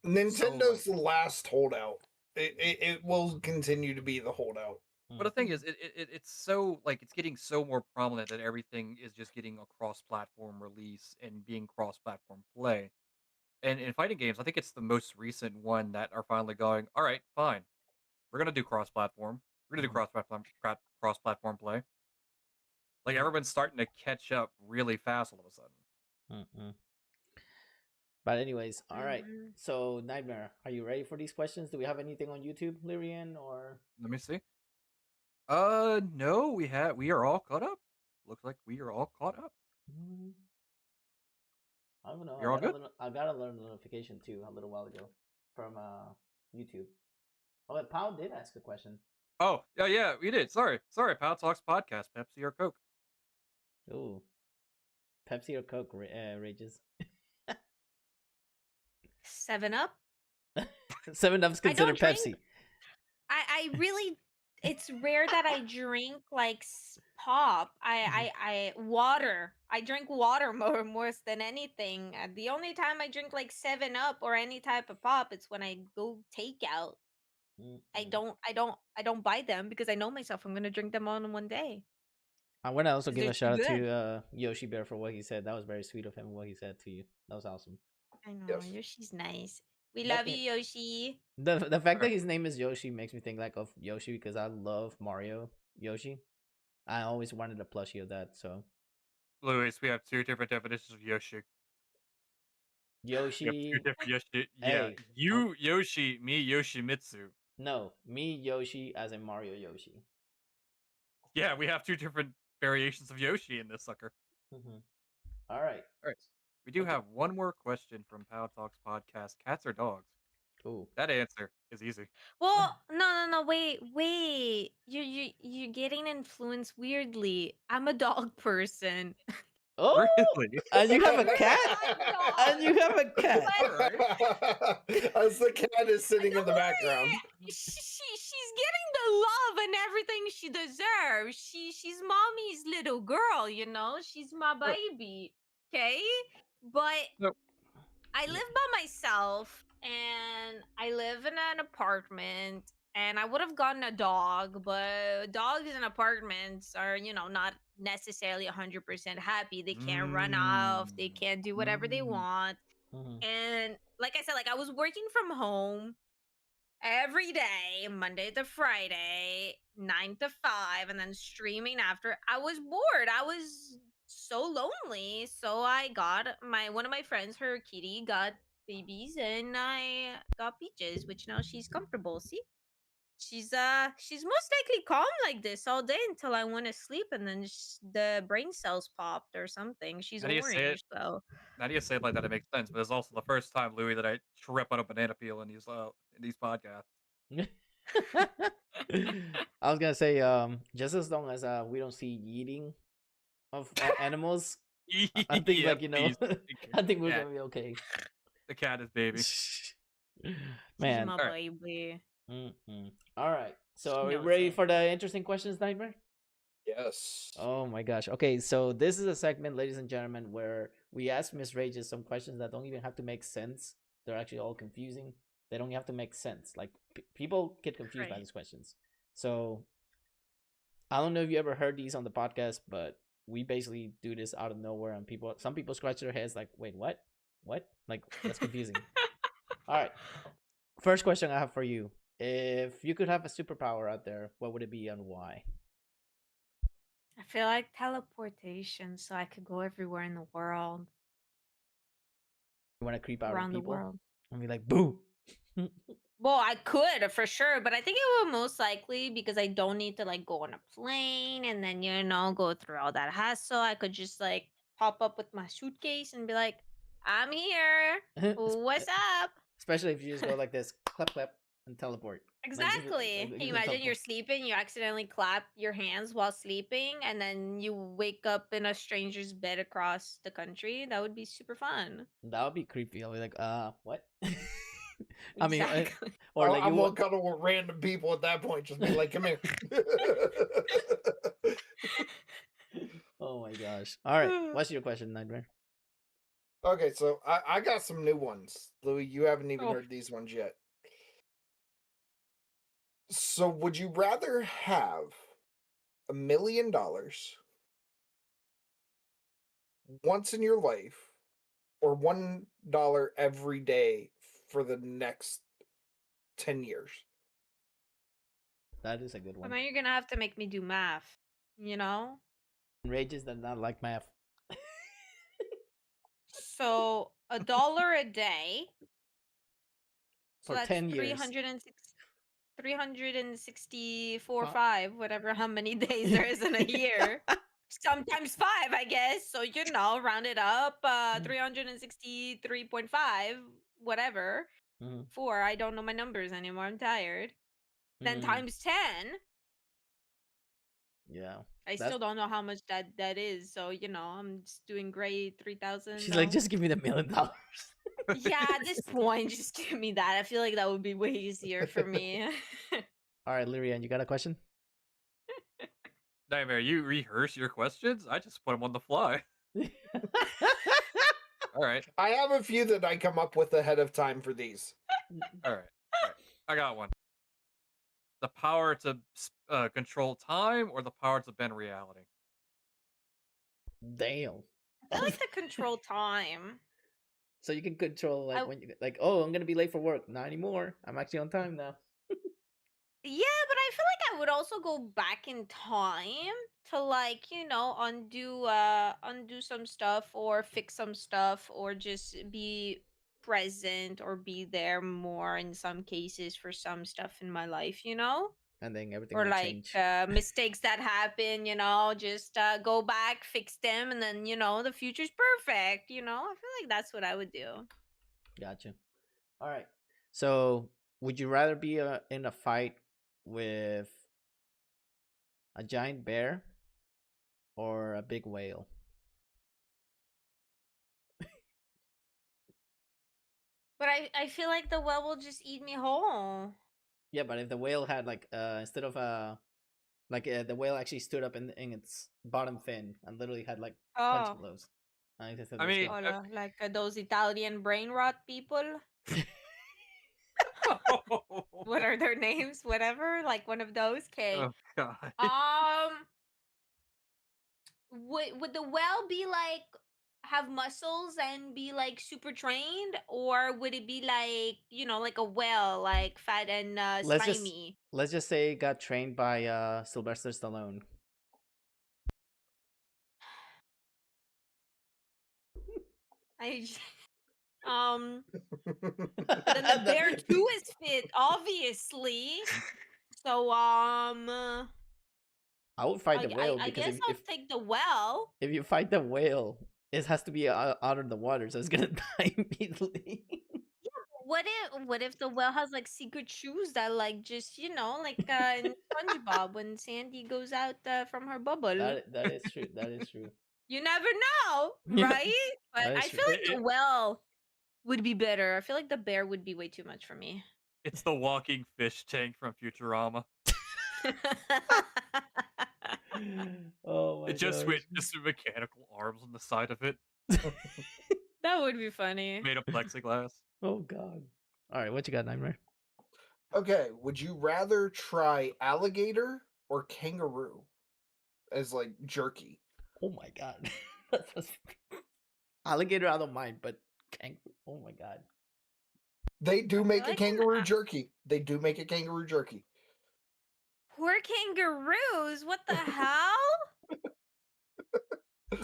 C: Nintendo's the last holdout. It will continue to be the holdout.
E: But the thing is, it's so like it's getting so more prominent that everything is just getting a cross-platform release and being cross-platform play. And in fighting games, I think it's the most recent one that are finally going. All right, fine, we're gonna do cross-platform. We're gonna do cross-platform play. Like everyone's starting to catch up really fast all of a sudden.
B: But anyways, all right.
D: Mhm.
B: So Nightmare, are you ready for these questions? Do we have anything on YouTube, Lyrian, or?
E: Let me see. No, we are all caught up. Looks like we are all caught up.
B: I don't know.
E: You're all good?
B: I got a little notification too a little while ago from YouTube. Oh, but Pao did ask a question.
E: Oh, yeah, we did. Sorry, Pal Talks Podcast, Pepsi or Coke?
B: Ooh, Pepsi or Coke, Rages?
D: 7-Up.
B: 7-Up's considered
D: drink.
B: Pepsi.
D: I really, it's rare that I drink like pop. I water. I drink water more than anything. The only time I drink like 7-Up or any type of pop, it's when I go takeout. I don't buy them because I know myself. I'm gonna drink them all in one day.
B: I want to also
D: 'Cause
B: give
D: they're
B: a
D: too
B: shout out
D: good.
B: to Yoshi Bear for what he said. That was very sweet of him. What he said to you. That was awesome.
D: I know
C: Yes.
D: Yoshi's nice. We
B: But
D: love you,
B: yeah.
D: Yoshi.
B: The fact that his name is Yoshi makes me think like of Yoshi because I love Mario Yoshi. I always wanted a plushie of that. So
E: Louis, we have two different definitions of Yoshi. We have two
B: Yoshi,
E: different Yoshi. Yeah,
B: Hey,
E: you Yoshi, me Yoshimitsu.
B: no, me Yoshi as in Mario Yoshi.
E: Yeah, we have two different variations of Yoshi in this sucker.
B: All right.
E: All right, we do
B: Okay.
E: have one more question from Pow Talks Podcast: cats or dogs?
B: Ooh.
E: That answer is easy.
D: Well, no, wait. You're getting influenced weirdly. I'm a dog person.
B: Oh,
E: Really?
B: and you have a cat.
D: dog.
B: And you have a cat.
C: As the cat is sitting in the background.
D: She's getting the love and everything she deserves. She's mommy's little girl, She's my baby. Okay? But
E: Nope.
D: I live by myself and I live in an apartment and I would have gotten a dog, but dogs in apartments are, not necessarily 100% happy. They can't run off, they can't do whatever they
B: Mm.
D: want.
B: Mhm.
D: And like I said, like I was working from home every day, Monday to Friday, 9 to 5, and then streaming after. I was bored. I was so lonely. So I got one of my friends, her kitty, got babies, and I got Peaches, which now she's comfortable. See? She's most likely calm like this all day until I want to sleep, and then the brain cells popped or something. She's
E: How do you say it?
D: orange, so
E: How do you say it like that? It makes sense, but it's also the first time, Louis, that I trip on a banana peel in these podcasts.
B: I was gonna say, just as long as we don't see eating of animals, I think
E: Yeah,
B: like
E: please.
B: I think we're
E: Yeah.
B: gonna be okay.
E: The cat is baby.
D: she's
B: Man.
D: my
E: Alright.
D: baby.
B: All right. So
D: She
B: are we
D: knows
B: ready
D: it.
B: for the interesting questions, Nightmare?
C: Yes.
B: Oh my gosh. Okay, so this is a segment, ladies and gentlemen, where we ask Msragez some questions that don't even have to make sense. They're actually all confusing. They don't have to make sense. Like people get confused by
D: Right.
B: these questions. So I don't know if you ever heard these on the podcast, but we basically do this out of nowhere, and some people scratch their heads like, "Wait, what? What? Like that's confusing." All right. First question I have for you: if you could have a superpower out there, what would it be and why?
D: I feel like teleportation, so I could go everywhere in the world,
B: You want to creep out on
D: around the
B: people
D: world.
B: and be like, "Boo."
D: Well, I could for sure, but I think it would most likely because I don't need to like go on a plane and then go through all that hassle. I could just like pop up with my suitcase and be like, "I'm here. What's up?"
B: Especially if you just go like this, clap, clap, and teleport.
D: Exactly. Can you imagine you're sleeping, you accidentally clap your hands while sleeping, and then you wake up in a stranger's bed across the country? That would be super fun.
B: That would be creepy. I'll be like, what? I mean,
D: Exactly.
B: or like
C: I'm
B: you.
C: gonna cuddle with random people at that point. Just be like, "Come here."
B: Oh my gosh! All right, what's your question, Nightmare?
C: Okay, so I got some new ones, Louis. You haven't even
D: Oh.
C: heard these ones yet. So, would you rather have $1 million once in your life, or $1 every day for the next 10 years?
B: That is a good
D: Well,
B: one.
D: now you're gonna have to make me do math, you know?
B: Rages does not like math.
D: So $1 a day. So
B: For
D: that's
B: 10 years.
D: 364, 5, whatever, how many days there is in a year. Sometimes 5, I guess. So, round it up. 363.5, whatever.
B: Mhm.
D: 4, I don't know my numbers anymore. I'm tired. Then
B: Mm,
D: times 10.
B: yeah.
D: I still don't know how much that is. So, I'm just doing great. 3,000.
B: She's like, just give me the $1 million.
D: Yeah, at this point, just give me that. I feel like that would be way easier for me.
B: All right, Lyrian, you got a question?
E: Nightmare, you rehearse your questions? I just put them on the fly. Alright.
C: I have a few that I come up with ahead of time for these.
E: Alright. I got one. The power to control time or the power to bend reality?
B: Damn.
D: I like to control time.
B: So you can control like when you like, oh, I'm gonna be late for work. Not anymore. I'm actually on time now.
D: Yeah, but I feel like I would also go back in time to like, undo some stuff or fix some stuff or just be present or be there more in some cases for some stuff in my life,
B: And then everything
D: or
B: will
D: like
B: change.
D: mistakes that happen, just go back, fix them, and then the future's perfect. I feel like that's what I would do.
B: Gotcha. All right. So, would you rather be in a fight with a giant bear or a big whale?
D: But I feel like the well will just eat me whole.
B: Yeah, but if the whale had like instead of the whale actually stood up in its bottom fin and literally had like punching
D: Oh,
B: blows. I guess
E: I mean,
D: like those Italian brain rot people. what are their names? Whatever, like one of those. Okay.
E: Oh god.
D: Would the whale be like have muscles and be like super trained, or would it be like like a whale, like fat and
B: Let's just
D: slimy?
B: let's just say it got trained by Sylvester Stallone.
D: I then the bear too is fit, obviously. So
B: I would fight the whale
D: I
B: because
D: guess I'll take the whale.
B: if you fight the whale, it has to be out of the water, so it's gonna die immediately.
D: What if the whale has like secret shoes that like just like in SpongeBob when Sandy goes out from her bubble?
B: That is true. That is true.
D: You never know,
B: Yeah,
D: right? But
B: that is
D: I
B: true.
D: feel like the whale would be better. I feel like the bear would be way too much for me.
E: It's the walking fish tank from Futurama.
B: Oh my
E: It just
B: gosh.
E: just mechanical arms on the side of it,
D: That would be funny.
E: made of plexiglass.
B: Oh god. All right, what you got, Nightmare?
C: Okay, would you rather try alligator or kangaroo as like jerky?
B: Oh my god. Alligator, I don't mind, but kangaroo. Oh my god.
C: They do make a
D: like
C: kangaroo jerky. They do make a kangaroo jerky.
D: Poor kangaroos. What the hell?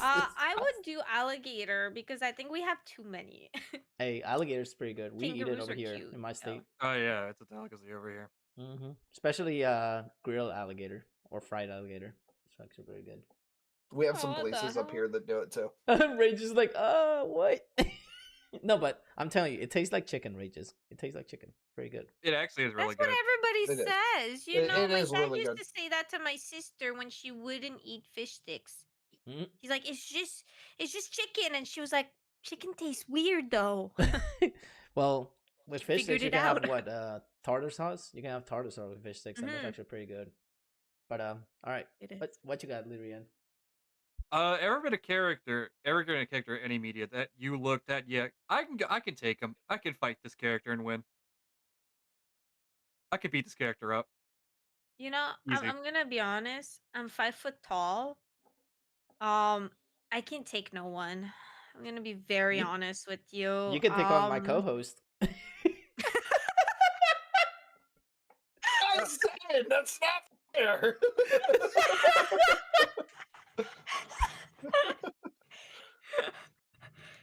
D: I would do alligator because I think we have too many.
B: Hey, alligator's pretty good. We eat it
D: Kangaroos
B: over
D: are
B: here
D: cute,
B: in my state.
E: Oh yeah, it's a delicacy over here.
B: Especially grilled alligator or fried alligator. It's actually very good.
C: We have some
D: Oh, what the
C: places up
D: hell?
C: here that do it too.
B: Rage is like, what? No, but I'm telling you, it tastes like chicken, Rages. It tastes like chicken. Pretty good.
E: It actually is really
D: That's what
E: good.
D: everybody
C: It is.
D: says. You know,
C: It
D: my
C: is
D: dad
C: really
D: used
C: good.
D: to say that to my sister when she wouldn't eat fish sticks.
B: Mm.
D: He's like, it's just chicken, and she was like, chicken tastes weird though.
B: Well, with
D: She
B: fish
D: figured
B: sticks, you
D: it
B: can have
D: out.
B: what? Tartar sauce. You can have tartar sauce with fish sticks, and that's
D: Mhm.
B: actually pretty good. But all right.
D: It is.
B: What you got, Lyrian?
E: Ever been a character in any media that you looked at? Yeah, I can take him. I can fight this character and win. I could beat this character up.
D: You know,
E: Easy.
D: I'm gonna be honest. I'm 5 foot tall. I can take no one. I'm gonna be very
B: You-
D: honest with you.
B: You can take on my co-host.
C: I'm saying that's not fair.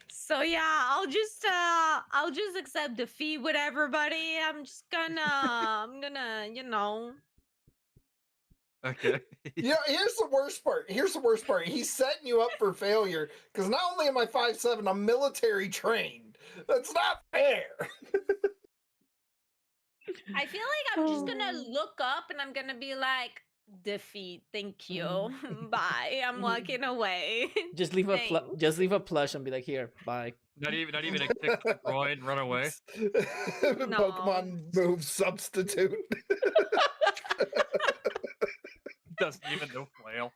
D: So yeah, I'll just accept defeat with everybody. I'm gonna,
E: Okay.
C: You know, here's the worst part. He's setting you up for failure because not only am I 5'7", I'm military trained. That's not fair.
D: I feel like I'm just gonna look up and I'm gonna be like, defeat, thank you. Bye. I'm walking away.
B: Just leave a
D: Thanks.
B: just leave a plush and be like, here, bye.
E: Not even a kick to the groin, run away.
C: Pokemon move substitute.
E: Doesn't even know flail.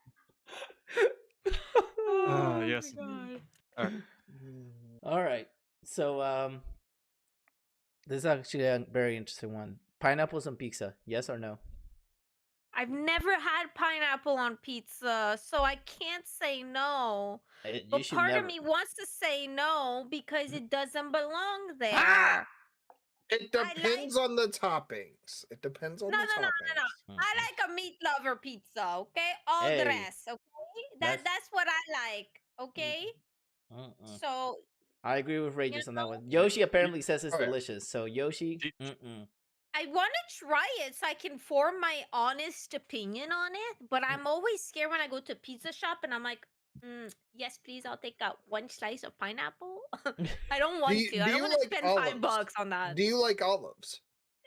D: Oh
E: yes.
D: my God.
E: All right.
B: All right. So this is actually a very interesting one. Pineapples on pizza, yes or no?
D: I've never had pineapple on pizza, so I can't say no.
B: You
D: But
B: should
D: part
B: never.
D: of me wants to say no because it doesn't belong there.
C: Ah! It
D: I
C: depends on the toppings. It depends on
D: No,
C: the
D: no, no,
C: toppings.
D: no, no. I like a meat lover pizza, okay? All
B: Hey,
D: dress, okay? That's what I like, okay? So,
B: I agree with Rages on that
D: know-
B: one. Yoshi apparently says it's
C: Okay.
B: delicious. So Yoshi,
E: Do-
D: I want to try it so I can form my honest opinion on it, but I'm always scared when I go to a pizza shop and I'm like, yes, please, I'll take out one slice of pineapple. I don't want
C: you-
D: to. I
C: do
D: don't
C: you
D: want to
C: like
D: spend
C: olives?
D: $5 on that.
C: Do you like olives?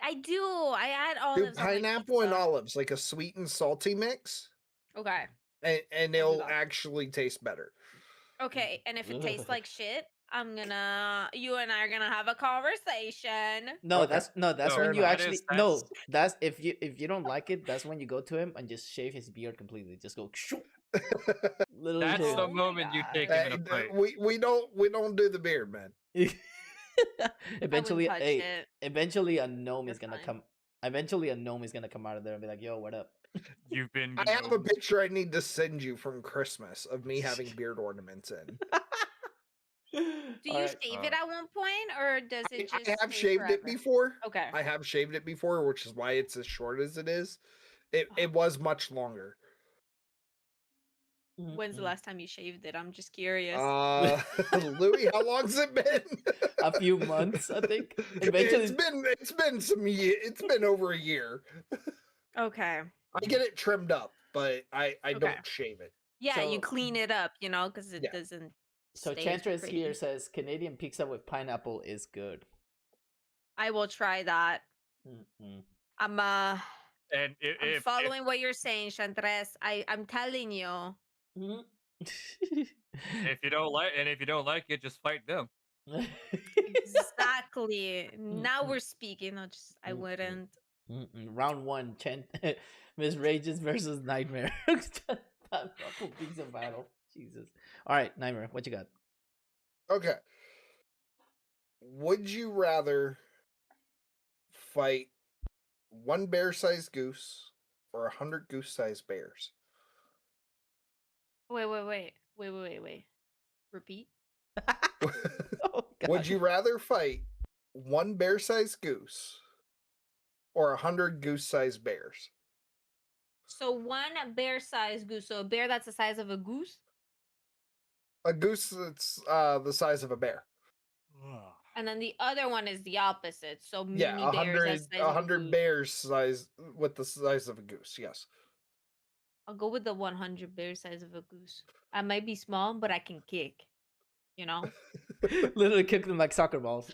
D: I do. I add
C: Do
D: olives. on my
C: pineapple and
D: pizza.
C: olives, like a sweet and salty mix,
D: Okay.
C: and
D: I'll do
C: it'll
D: that.
C: actually taste better.
D: Okay, and if it tastes like shit, you and I are gonna have a conversation.
B: no,
C: Okay.
B: that's
E: No,
B: when you
E: that
B: actually
E: is-
B: no.
E: that's-
B: That's if you don't like it, that's when you go to him and just shave his beard completely. Just go. Literally.
E: That's
B: shave
E: the
D: Oh my
E: moment you
D: God.
E: take him in a fight.
C: we don't do the beard, man.
B: eventually,
D: touch
B: hey,
D: it.
B: eventually a gnome is
D: You're
B: gonna
D: fine.
B: come. Eventually, a gnome is gonna come out of there and be like, "Yo, what up?"
E: You've been.
C: I have a picture I need to send you from Christmas of me having beard ornaments in.
D: Do you shave it at one point, or does it just?
C: I have
D: stay
C: shaved it
D: forever?
C: before.
D: Okay.
C: I have shaved it before, which is why it's as short as it is. It
D: Oh.
C: was much longer.
D: When's the last time you shaved it? I'm just curious.
C: Louis, how long's it been?
B: A few months, I think. Eventually,
C: it's been some year. It's been over a year.
D: Okay.
C: I get it trimmed up, but I
D: Okay.
C: don't shave it.
D: Yeah, you
B: So-
D: clean it up, because it
C: Yeah.
D: doesn't.
B: so
D: stay
B: Chantress
D: pretty.
B: here says Canadian pizza with pineapple is good.
D: I will try that.
B: Mm-mm.
D: I'm
E: And
D: I'm
E: if
D: following what you're saying, Chantres. I'm telling you.
E: if you don't like it, just fight them.
D: Exactly. Now we're speaking. No, just I wouldn't.
B: Round one, Msragez versus Nightmare. Pineapple pizza battle. Jesus. All right, Nightmare, what you got?
C: Okay. Would you rather fight one bear-sized goose or 100 goose-sized bears?
D: Wait. Repeat.
B: Oh,
C: Would
B: God.
C: you rather fight one bear-sized goose or 100 goose-sized bears?
D: So one bear-sized goose. So a bear that's the size of a goose,
C: A goose that's the size of a bear.
D: and then the other one is the opposite. So
C: Yeah,
D: mini bears that's the size of a
C: 100
D: goose.
C: bears size with the size of a goose. Yes.
D: I'll go with the 100 bear size of a goose. I might be small, but I can kick.
B: Literally kick them like soccer balls.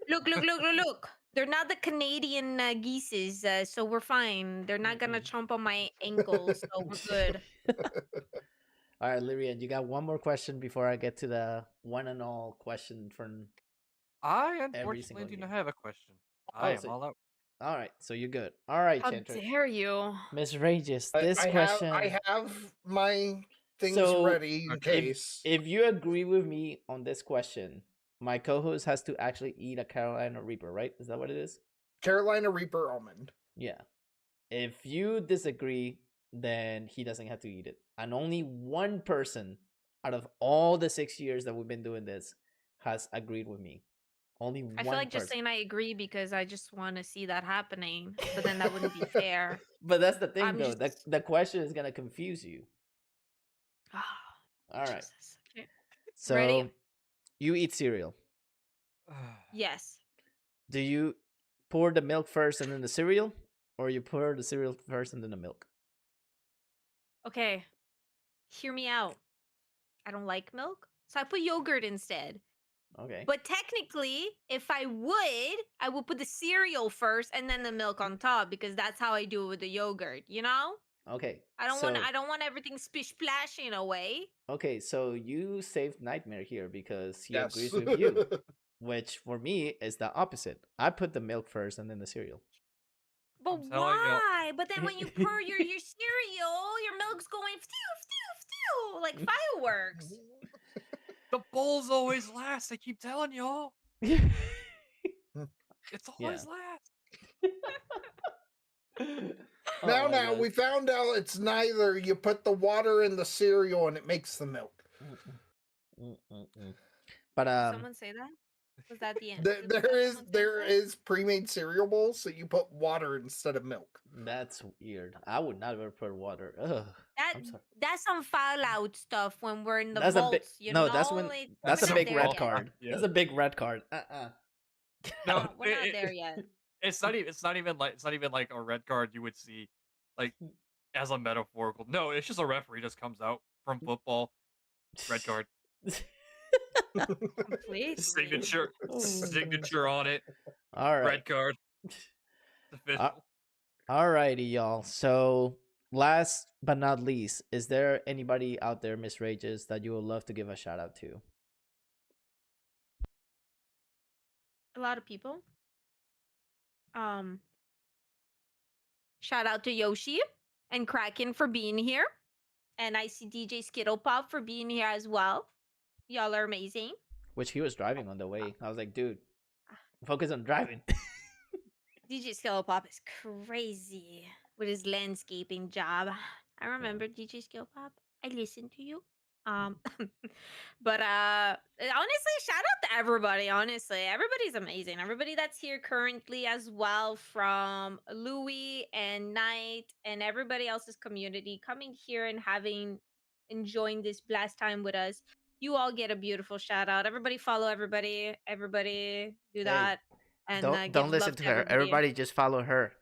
D: Look. They're not the Canadian geeses, so we're fine. They're not gonna chomp on my ankles, so we're good.
B: All right, Lyrian, you got one more question before I get to the one and all question from.
E: I
B: single
E: unfortunately do not
B: game.
E: have a question. I am
B: so-
E: all out.
B: All right, so you're good. All right,
D: How
B: Chantress.
D: dare you?
B: Msragez, this
C: I
B: question.
C: have my things
B: So,
C: ready in
E: okay.
C: case.
B: If you agree with me on this question, my co-host has to actually eat a Carolina Reaper, right? Is that what it is?
C: Carolina Reaper almond.
B: Yeah. If you disagree, then he doesn't have to eat it. And only one person out of all the 6 years that we've been doing this has agreed with me. Only one
D: I feel like
B: person.
D: just saying I agree because I just want to see that happening, but then that wouldn't be fair.
B: But that's the thing,
D: I'm
B: though.
D: just-
B: The question is gonna confuse you.
D: Oh,
B: All right.
D: Jesus. Okay.
B: So
D: Ready?
B: you eat cereal.
D: Yes.
B: Do you pour the milk first and then the cereal, or you pour the cereal first and then the milk?
D: Okay. Hear me out. I don't like milk, so I put yogurt instead.
B: Okay.
D: But technically, if I would put the cereal first and then the milk on top because that's how I do it with the yogurt,
B: Okay.
D: I don't
B: so,
D: want everything splish splashing away.
B: Okay, so you saved Nightmare here because he
C: Yes.
B: agrees with you, which for me is the opposite. I put the milk first and then the cereal.
D: But
E: I'm telling you.
D: why? But then when you pour your cereal, your milk's going like fireworks.
E: The bowls always last. I keep telling y'all. It's always last.
B: Oh
C: now,
B: my God.
C: we found out it's neither. You put the water in the cereal and it makes the milk.
B: But
D: Did someone say that? Was that the end?
C: There is pre-made cereal bowls that you put water instead of milk.
B: that's weird. I would never put water. Ugh. I'm sorry.
D: That's some Fallout stuff when we're in the
B: That's a big
D: vaults. You
B: no.
D: know?
B: That's when
D: It's-
B: that's
D: we're
B: a
D: not
B: big
D: there
B: red
D: yet.
B: card.
E: Yeah.
B: That's a big red card.
E: No,
D: We're not there yet.
E: It's not even like a red card you would see, like as a metaphorical. No, it's just a referee just comes out from football, red card,
D: Completely.
E: signature on it,
B: All right.
E: red card. It's official.
B: Alrighty, y'all. So, last but not least, is there anybody out there, Msragez, that you would love to give a shout out to?
D: A lot of people. Shout out to Yoshi and Kraken for being here. And I see DJ Skittle Pop for being here as well. Y'all are amazing.
B: Which he was driving on the way. I was like, dude, focus on driving.
D: DJ Skill Pop is crazy with his landscaping job. I remember DJ Skill Pop. I listened to you. Um, but honestly, shout out to everybody. Honestly, everybody's amazing. Everybody that's here currently, as well, from Louis and Knight and everybody else's community coming here and enjoying this blast time with us. You all get a beautiful shout out. Everybody follow everybody. Everybody do
B: Hey,
D: that and
B: don't
D: give
B: listen
D: love
B: to
D: to
B: her.
D: everybody.
B: Everybody just follow her.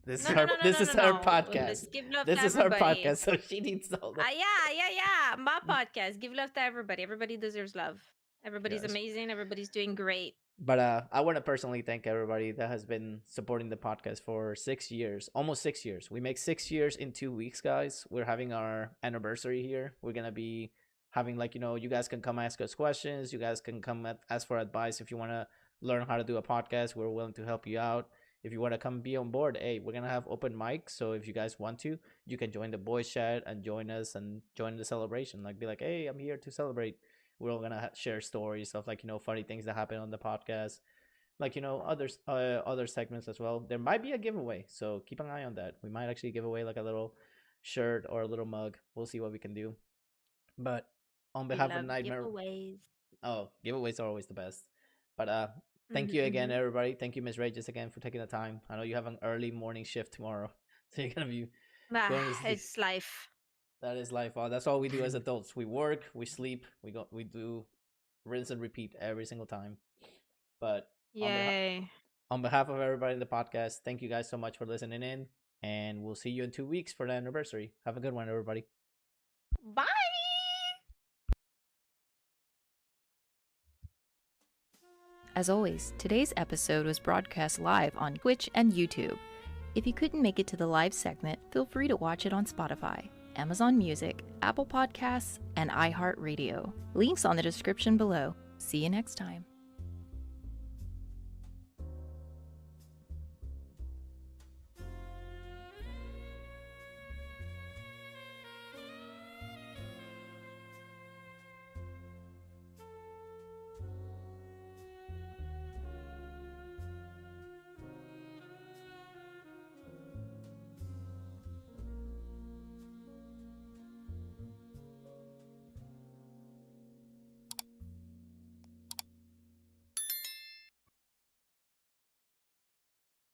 B: This is
D: No, no,
B: her.
D: no, no,
B: This
D: no,
B: is
D: no,
B: her
D: no.
B: podcast.
D: Let's give love
B: This
D: to
B: is her
D: everybody.
B: podcast, so she needs all the.
D: Yeah. My podcast. Give love to everybody. Everybody deserves love. Everybody's
B: Yes.
D: amazing. Everybody's doing great.
B: But I want to personally thank everybody that has been supporting the podcast for 6 years, almost 6 years. We make 6 years in 2 weeks, guys. We're having our anniversary here. We're gonna be having, like, you guys can come ask us questions. You guys can come ask for advice if you want to learn how to do a podcast. We're willing to help you out. If you want to come be on board, hey, we're gonna have open mic. So if you guys want to, you can join the boys chat and join us and join the celebration. Like, be like, hey, I'm here to celebrate. We're all gonna share stories of, like, funny things that happen on the podcast, like, other segments as well. There might be a giveaway, so keep an eye on that. We might actually give away like a little shirt or a little mug. We'll see what we can do. But on
D: I
B: behalf of
D: love
B: Nightmare,
D: giveaways.
B: oh, giveaways are always the best. But thank you again, everybody. Thank you, Msragez, again for taking the time. I know you have an early morning shift tomorrow, so you're gonna be going to sleep.
D: It's life.
B: That is life. That's all we do as adults. We work, we sleep, we do rinse and repeat every single time. But
D: Yay.
B: on behalf of everybody in the podcast, thank you guys so much for listening in, and we'll see you in 2 weeks for the anniversary. Have a good one, everybody.
D: Bye.
A: As always, today's episode was broadcast live on Twitch and YouTube. If you couldn't make it to the live segment, feel free to watch it on Spotify, Amazon Music, Apple Podcasts, and iHeart Radio. Links on the description below. See you next time.